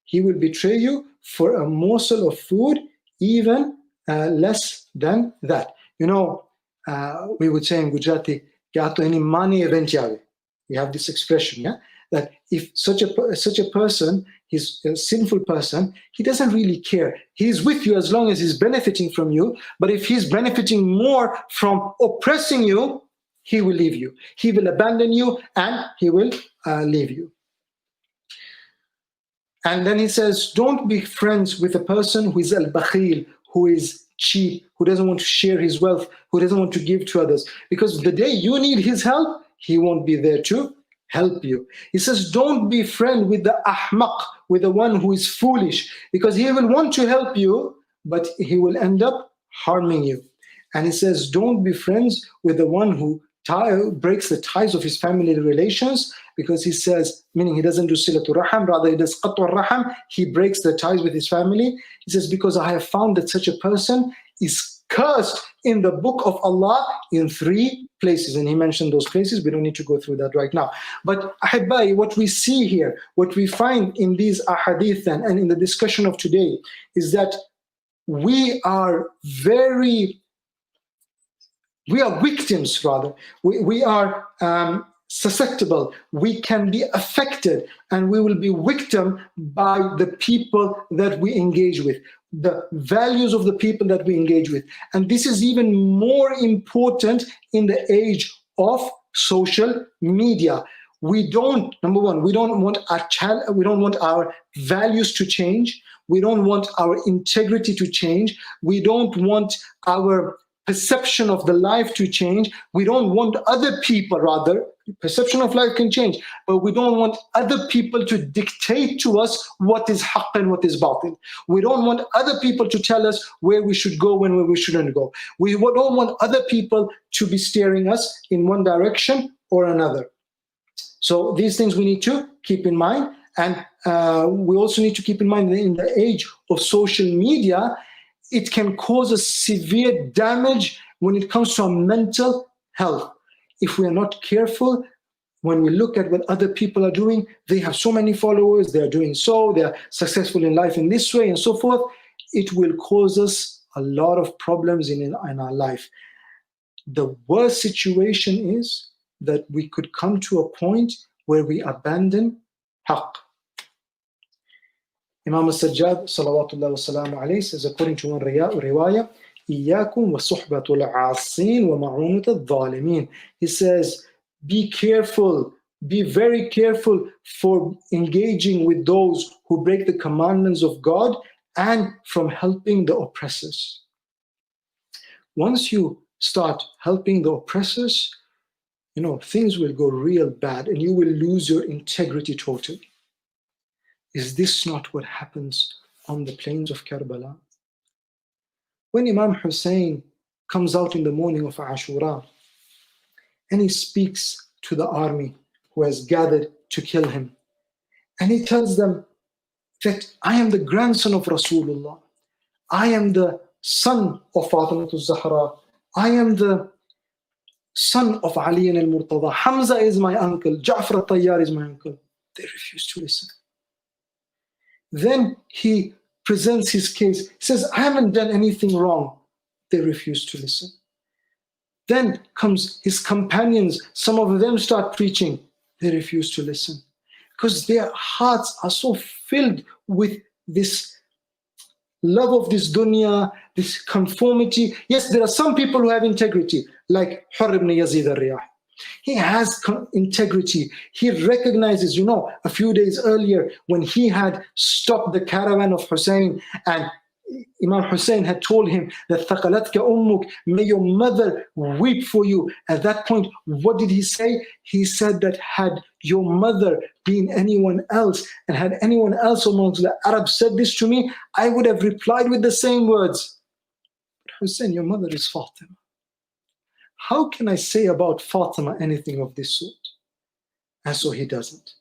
He will betray you for a morsel of food, even less than that. We would say in Gujarati, we have this expression, yeah, that if such a person, he's a sinful person, he doesn't really care. He's with you as long as he's benefiting from you. But if he's benefiting more from oppressing you, he will leave you. He will abandon you and he will leave you. And then he says, don't be friends with a person who is al-bakhil, who is cheap, who doesn't want to share his wealth, who doesn't want to give to others. Because the day you need his help, he won't be there to help you. He says, don't be friend with the ahmaq, with the one who is foolish, because he will want to help you, but he will end up harming you. And he says, don't be friends with the one who breaks the ties of his family relations, because he says, meaning he doesn't do silatul raham, rather he does qatul raham, he breaks the ties with his family. He says, because I have found that such a person is cursed in the book of Allah in 3 places. And he mentioned those places. We don't need to go through that right now. But ahibbai, what we see here, what we find in these ahadith and in the discussion of today is that we are victims, rather. We are susceptible. We can be affected, and we will be victim by the people that we engage with, the values of the people that we engage with. And this is even more important in the age of social media. Number one, we don't want our values to change. We don't want our integrity to change. We don't want our perception of the life to change. We don't want other people, rather, perception of life can change, but we don't want other people to dictate to us what is haqq and what is batil. We don't want other people to tell us where we should go and where we shouldn't go. We don't want other people to be steering us in one direction or another. So these things we need to keep in mind. And we also need to keep in mind that in the age of social media, it can cause a severe damage when it comes to our mental health. If we are not careful, when we look at what other people are doing, they have so many followers, they are doing so, they are successful in life in this way and so forth, it will cause us a lot of problems in our life. The worst situation is that we could come to a point where we abandon haqq. Imam al-Sajjad, salawatullah wa salamu alayhi, says, according to one riwayah, إِيَّاكُمْ وَصُحْبَةُ الْعَاصِينَ وَمَعُونَةَ الظَّالِمِينَ. He says, be careful, be very careful for engaging with those who break the commandments of God and from helping the oppressors. Once you start helping the oppressors, things will go real bad and you will lose your integrity totally. Is this not what happens on the plains of Karbala? When Imam Hussein comes out in the morning of Ashura and he speaks to the army who has gathered to kill him, and he tells them that I am the grandson of Rasulullah, I am the son of Fatima al-Zahra, I am the son of Ali al-Murtada, Hamza is my uncle, Ja'far al-Tayyar is my uncle. They refuse to listen. Then he presents his case, says, I haven't done anything wrong. They refuse to listen. Then comes his companions, some of them start preaching. They refuse to listen because their hearts are so filled with this love of this dunya, this conformity. Yes, there are some people who have integrity, like Hurr ibn Yazid al-Riyah. He has integrity. He recognizes, a few days earlier when he had stopped the caravan of Hussein and Imam Hussein had told him that ثَقَلَتْكَ أُمُّكَ, may your mother weep for you. At that point, what did he say? He said that had your mother been anyone else and had anyone else amongst the Arabs said this to me, I would have replied with the same words. But Hussein, your mother is Fatima. How can I say about Fatima anything of this sort? And so he doesn't.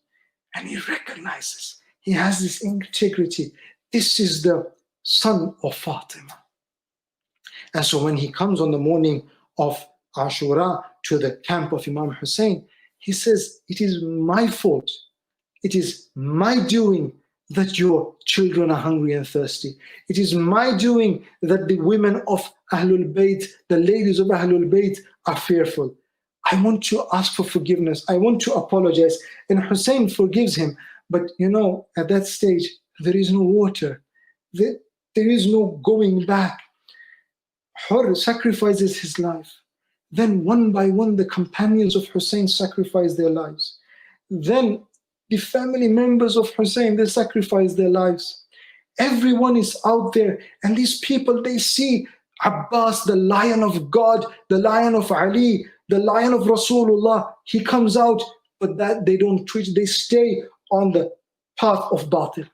And he recognizes, he has this integrity. This is the son of Fatima. And so when he comes on the morning of Ashura to the camp of Imam Hussein, he says, it is my fault. It is my doing that your children are hungry and thirsty. It is my doing that the women of Ahlul Bayt, the ladies of Ahlul Bayt are fearful. I want to ask for forgiveness. I want to apologize. And Hussein forgives him. But at that stage, there is no water. There is no going back. Hurr sacrifices his life. Then one by one, the companions of Hussein sacrifice their lives. Then the family members of Hussein, they sacrifice their lives. Everyone is out there. And these people, they see Abbas, the lion of God, the lion of Ali, the lion of Rasulullah. He comes out, but that they don't twitch. They stay on the path of batil.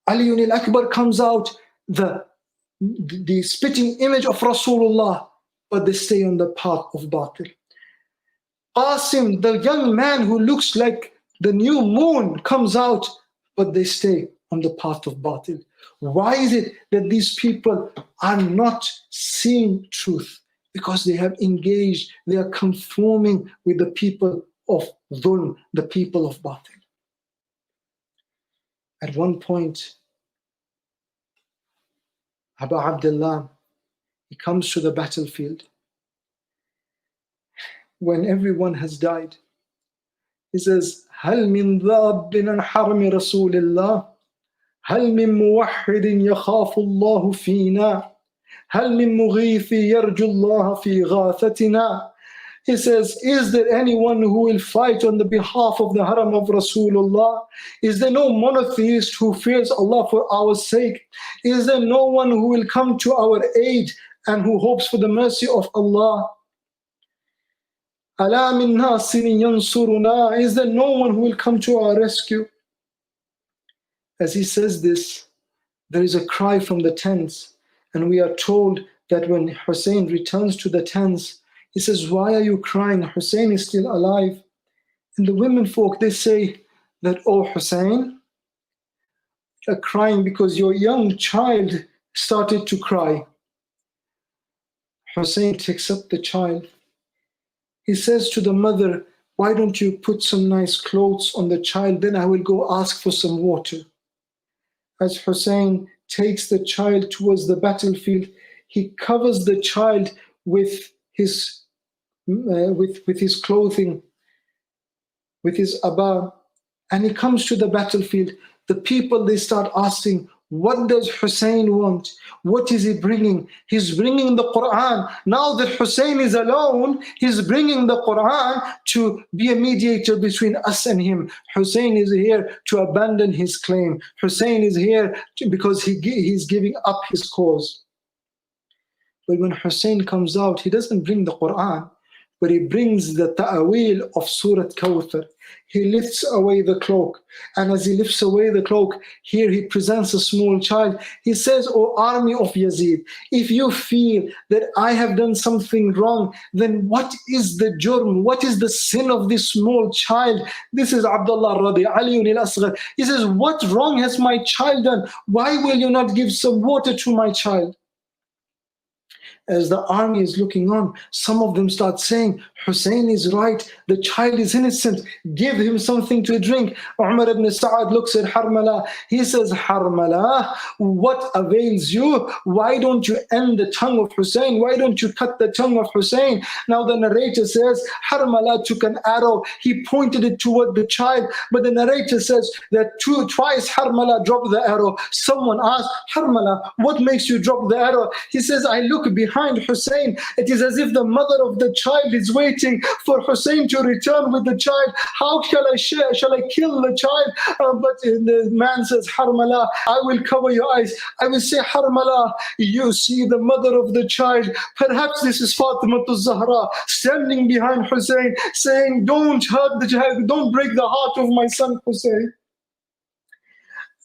Ali al-Akbar comes out, the spitting image of Rasulullah, but they stay on the path of batil. Qasim, the young man who looks like the new moon, comes out, but they stay on the path of batil. Why is it that these people are not seeing truth? Because they have engaged, they are conforming with the people of dhulm, the people of batil. At one point, Abu Abdullah, he comes to the battlefield. When everyone has died, he says, هل من ذاب عن حرم رسول الله هل من موحد يخاف الله فينا هل من مغيث يرجو الله في غاثتنا. He says, is there anyone who will fight on the behalf of the haram of Rasulullah? Is there no monotheist who fears Allah for our sake? Is there no one who will come to our aid and who hopes for the mercy of Allah? أَلَا مِن نَاصِرٍ يَنْصُرُنَا. Is there no one who will come to our rescue? As he says this, there is a cry from the tents, and we are told that when Hussein returns to the tents, he says, why are you crying? Hussein is still alive. And the women folk, they say that, oh Hussein, you're crying because your young child started to cry. Hussein takes up the child. He says to the mother, why don't you put some nice clothes on the child, then I will go ask for some water. As Hussein takes the child towards the battlefield, he covers the child with his clothing, with his abba, and he comes to the battlefield. The people, they start asking, what does Hussein want? What is he bringing? He's bringing the Quran. Now that Hussein is alone, he's bringing the Quran to be a mediator between us and him. Hussein is here to abandon his claim. Hussein is here because he's giving up his cause. But when Hussein comes out, he doesn't bring the Quran, but he brings the ta'awil of Surah Kawthar. He lifts away the cloak. And as he lifts away the cloak, here he presents a small child. He says, O army of Yazid, if you feel that I have done something wrong, then what is the jurm? What is the sin of this small child? This is Abdullah Radi, Aliyun al-Asghar. He says, what wrong has my child done? Why will you not give some water to my child? As the army is looking on, some of them start saying, Hussein is right, the child is innocent, give him something to drink. Umar ibn Sa'ad looks at Harmala, he says, Harmala, what avails you? Why don't you end the tongue of Hussein? Why don't you cut the tongue of Hussein? Now the narrator says, Harmala took an arrow, he pointed it toward the child, but the narrator says that twice Harmala dropped the arrow. Someone asked, Harmala, what makes you drop the arrow? He says, I look behind Hussein. It is as if the mother of the child is waiting for Hussein to return with the child. How shall I kill the child? But the man says, Harmala, I will cover your eyes. I will say, Harmala, you see the mother of the child. Perhaps this is Fatima al-Zahra standing behind Hussein saying, don't hurt the child, don't break the heart of my son Hussein.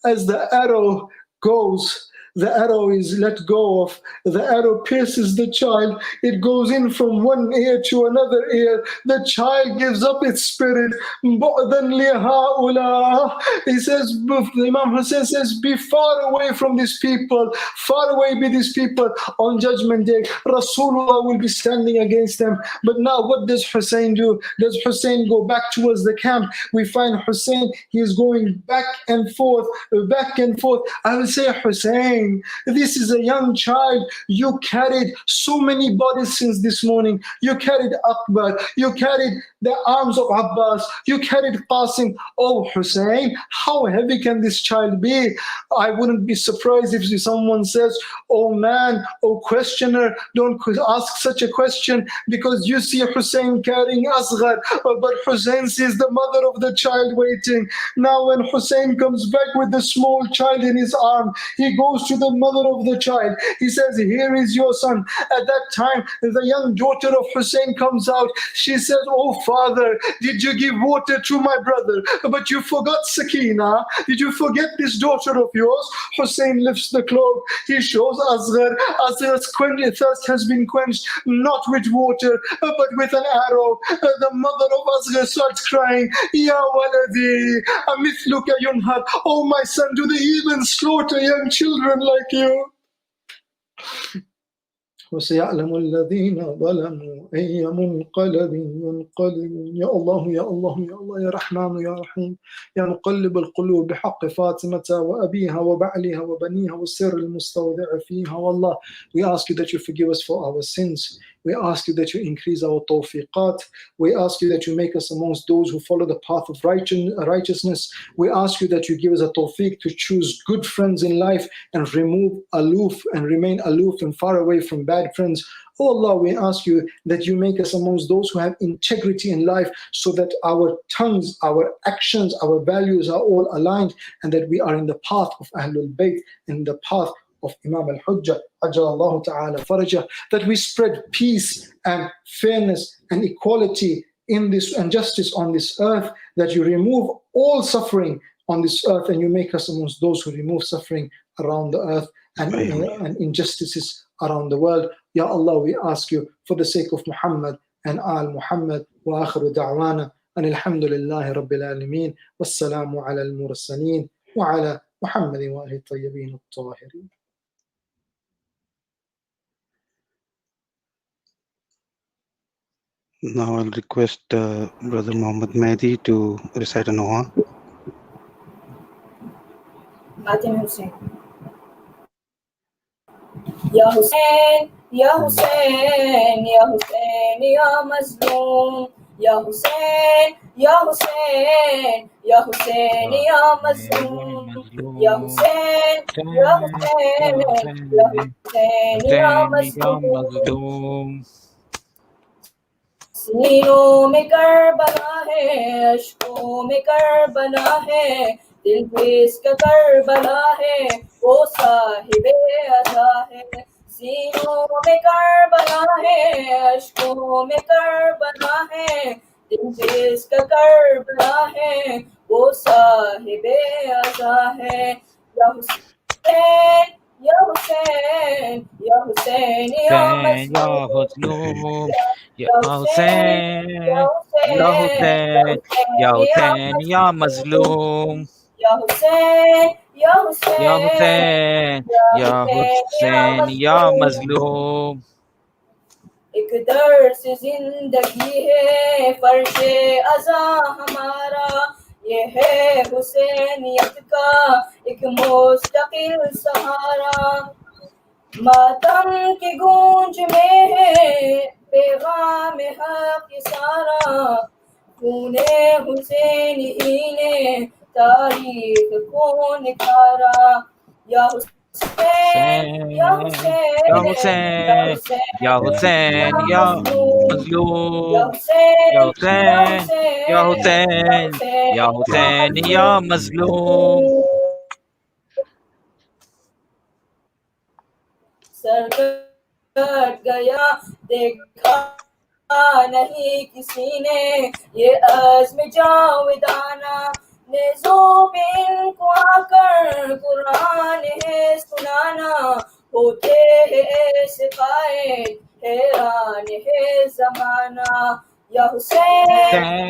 As the arrow goes, the arrow is let go of. The arrow pierces the child. It goes in from one ear to another ear. The child gives up its spirit. He says, Imam Hussein says, be far away from these people. Far away be these people. On Judgment Day, Rasulullah will be standing against them. But now what does Hussein do? Does Hussein go back towards the camp? We find Hussein, he is going back and forth, back and forth. I will say, Hussein, this is a young child. You carried so many bodies since this morning. You carried Akbar. You carried the arms of Abbas. You carried Qasim. Oh, Hussein, how heavy can this child be? I wouldn't be surprised if someone says, oh man, oh questioner, don't ask such a question, because you see Hussein carrying Asghar, but Hussein sees the mother of the child waiting. Now when Hussein comes back with the small child in his arm, he goes to the mother of the child. He says, here is your son. At that time, the young daughter of Hussein comes out. She says, oh father, did you give water to my brother? But you forgot Sakina. Did you forget this daughter of yours? Hussein lifts the cloak. He shows Asghar. Asghar's thirst has been quenched, not with water, but with an arrow. The mother of Asghar starts crying, Ya waladi, amithluka yunhar. Oh my son, do they even slaughter young children like you? وسيعلم الذين ظلموا أي منقلب ينقلبون. يا الله يا الله يا الله يا رحمن يا رحيم يا مقلب القلوب بحق فاطمة وأبيها وبعلها وبنيها والسر المستودع فيها. والله, we ask you that you forgive us for our sins. We ask you that you increase our tawfiqat. We ask you that you make us amongst those who follow the path of righteousness. We ask you that you give us a tawfiq to choose good friends in life and remain aloof and far away from bad friends. Oh Allah, we ask you that you make us amongst those who have integrity in life, so that our tongues, our actions, our values are all aligned, and that we are in the path of Ahlul Bayt, in the path of Imam al-Hujjah, Ajalallahu ta'ala farajah, that we spread peace and fairness and equality in this, and justice on this earth, that you remove all suffering on this earth, and you make us amongst those who remove suffering around the earth and injustices around the world. Ya Allah, we ask you for the sake of Muhammad and Al Muhammad, wa akhiru da'wana أن الحمد لله رب العالمين والسلام على المرسلين وعلى محمد وآله الطيبين الطاهرين. Now I'll request Brother Muhammad Mehdi to recite a Noha. Fatima Hussein. Ya Hussein, Ya Hussein, Ya Hussein, Ya Mazlum. Ya Hussein, Ya Hussein, Ya Hussein, Ya Mazlum. Ya Hussein, Ya Hussein, Ya Hussein, Ya Mazlum. सीनों में Karbala है, अश्कों में Karbala है, दिल पे इसका Karbala है, वो साहिबे अदा है. सीनों में करबला है, अश्कों में करबला है, दिल पे इसका करबला है, वो साहिबे अदा है. या हुसैन, या हुसैन, या हुसैन, या मज़लूम. Ya Hussein, Ya Hussein, Ya Hussein, Ya Mazlum. Ya Hussein, Ya Hussein, Ya Hussein, Ya Hussein, Ya Mazlum. ایک درس زندگی ہے فرشِ ازا ہمارا، یہ ہے حسینیت کا ایک مستقل سہارا. ماتم کی گونج میں ہے پیغام حق سارا، خون حسین ہی نے تاریخ کو نکھارا. یا حسین، یا حسین، Ya Hussein, Ya Hussein, Ya مظلوم. یا Mazlum. حسین، Ya یا Hussein, Ya حسین، Hussein, Ya Hussein, یا Ya Mazlum. سر کٹ گیا دیکھا نہیں کسی نے یہ عزم جاودانہ، نیزوں پہ ان کو آ کر قرآن ہے سنانا. ہوتے ہیں ایسے قائد حیران ہے زمانہ. یا حسین،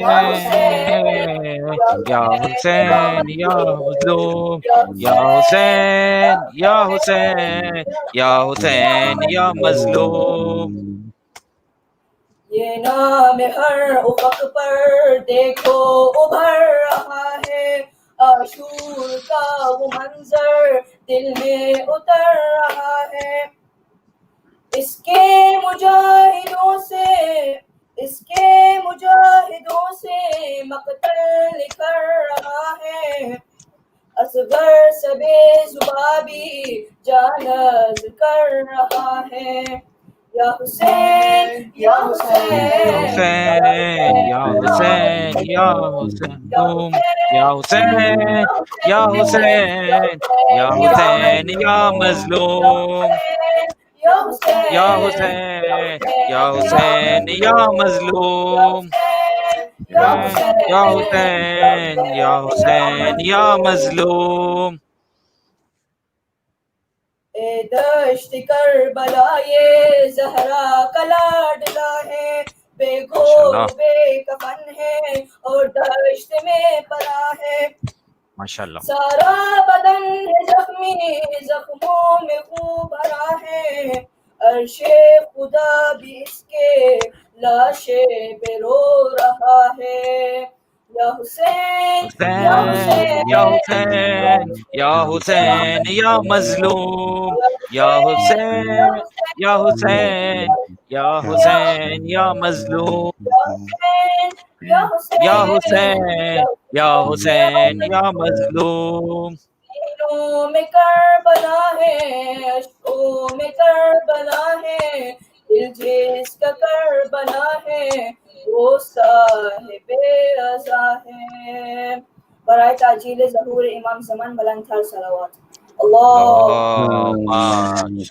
یا حسین، Ya Hussein, Ya Mazlum. Ya Hussein, Ya Hussein, Ya Hussein, Ya Mazlum. یہ نام ہر افق پر دیکھو ابھر رہا ہے، عاشور کا وہ منظر دل میں اتر رہا ہے. اس کے مجاہدوں سے مقتل نکل رہا ہے، اصغر سبے زبا بھی جانز کر رہا ہے. یا حسین، یا حسین، Ya Hussein, Ya Hussein, Ya Hussein, Ya Hussein, Ya Hussein, Ya Mazlum. یا Ya Hussein, Ya Hussein, Ya Mazlum. Ya Hussein, Ya Hussein, Ya Mazlum. اے دشت کربلا یہ زہرا کا لاڈلا ہے، بے گھور بے کفن ہے اور دشت میں پڑا ہے. MashaAllah. سارا بدن ہے زخمی، زخموں میں خون بھرا ہے، عرش خدا بھی اس کے لاشے پہ رو رہا ہے. یا حسین، یا Hussein, Ya Hussein, Ya Hussein, Ya Mazlum. Ya Hussein, Ya Hussein, Ya Hussein, Ya Mazlum. یا Ya حسین، Hussein, Ya Hussein, Ya Mazlum. سینوں میں کربلا ہے، اشکوں میں کربلا ہے، دل جس کا کربلا ہے وہ صاحب رضا ہے. برائے تعجیل ظہور امام زمان بلند تر صلوات. Allahumma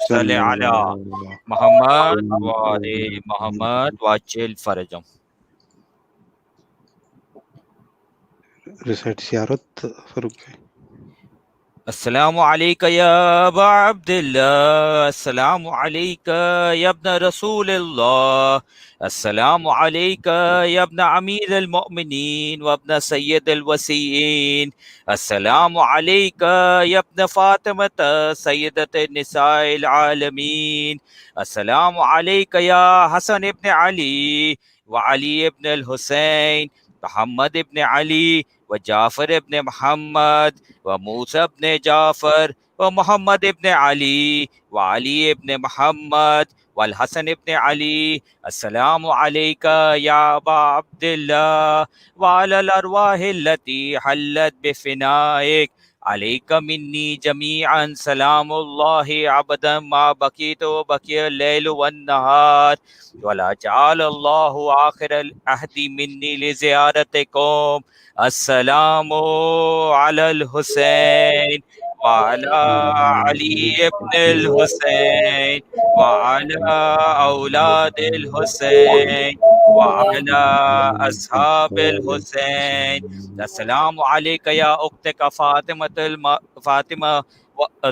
salli ala Muhammad wa ali Muhammad wa ajil farajam. Recite Ziyarat, Farooq. السلام عليك يا أبا عبد الله، السلام عليك يا ابن رسول الله، السلام عليك يا ابن أمير المؤمنين وابن سيد الوصيين، السلام عليك يا ابن فاطمة سيدة النساء العالمين، السلام عليك يا حسن ابن علي وعلي ابن الحسين، محمد ابن علي وجعفر ابن محمد وموسى بن جعفر ومحمد بن علي وعلي بن محمد والحسن بن علي. السلام عليك يا أبا عبد الله وعلى الأرواح التي حلت بفنائك، عليك مني جميعا سلام الله أبدا ما بقيت وبقي الليل والنهار، ولا جعل الله آخر العهد مني لزيارتكم. السلام على الحسين وعلى علي بن الحسين وعلى أولاد الحسين وعلى أصحاب الحسين. السلام عليك يا أختك فاطمة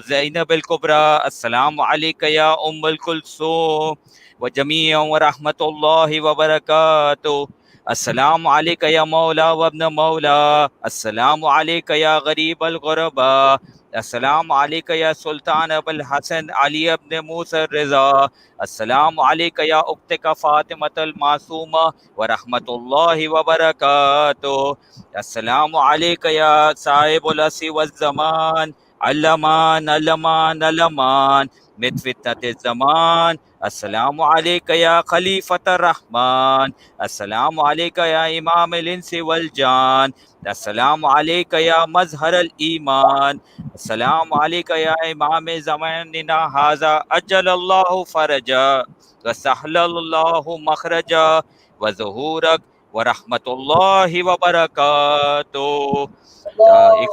زينب الكبرى، السلام عليك يا أم الكلثوم وجميع ورحمة الله وبركاته. السلام عليك يا مولا وابن مولا، السلام عليك يا غريب الغرباء، السلام عليك يا سلطان ابو الحسن علي بن موسى الرضا، السلام عليك يا أختك فاطمة المعصومة ورحمة الله وبركاته. السلام عليك يا صاحب العصر والزمان، علمان علمان علمان من فتنة الزمان. السلام عليك يا خليفة الرحمن، السلام عليك يا إمام الإنس والجان، السلام عليك يا مظهر الإيمان، السلام عليك يا إمام زماننا هذا، أجل الله فرجا وسهل الله مخرجا وظهورك ورحمة الله وبركاته. ایک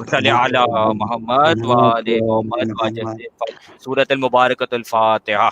صلی علی محمد و آل محمد و جیسے سورۃ المبارکۃ الفاتحہ.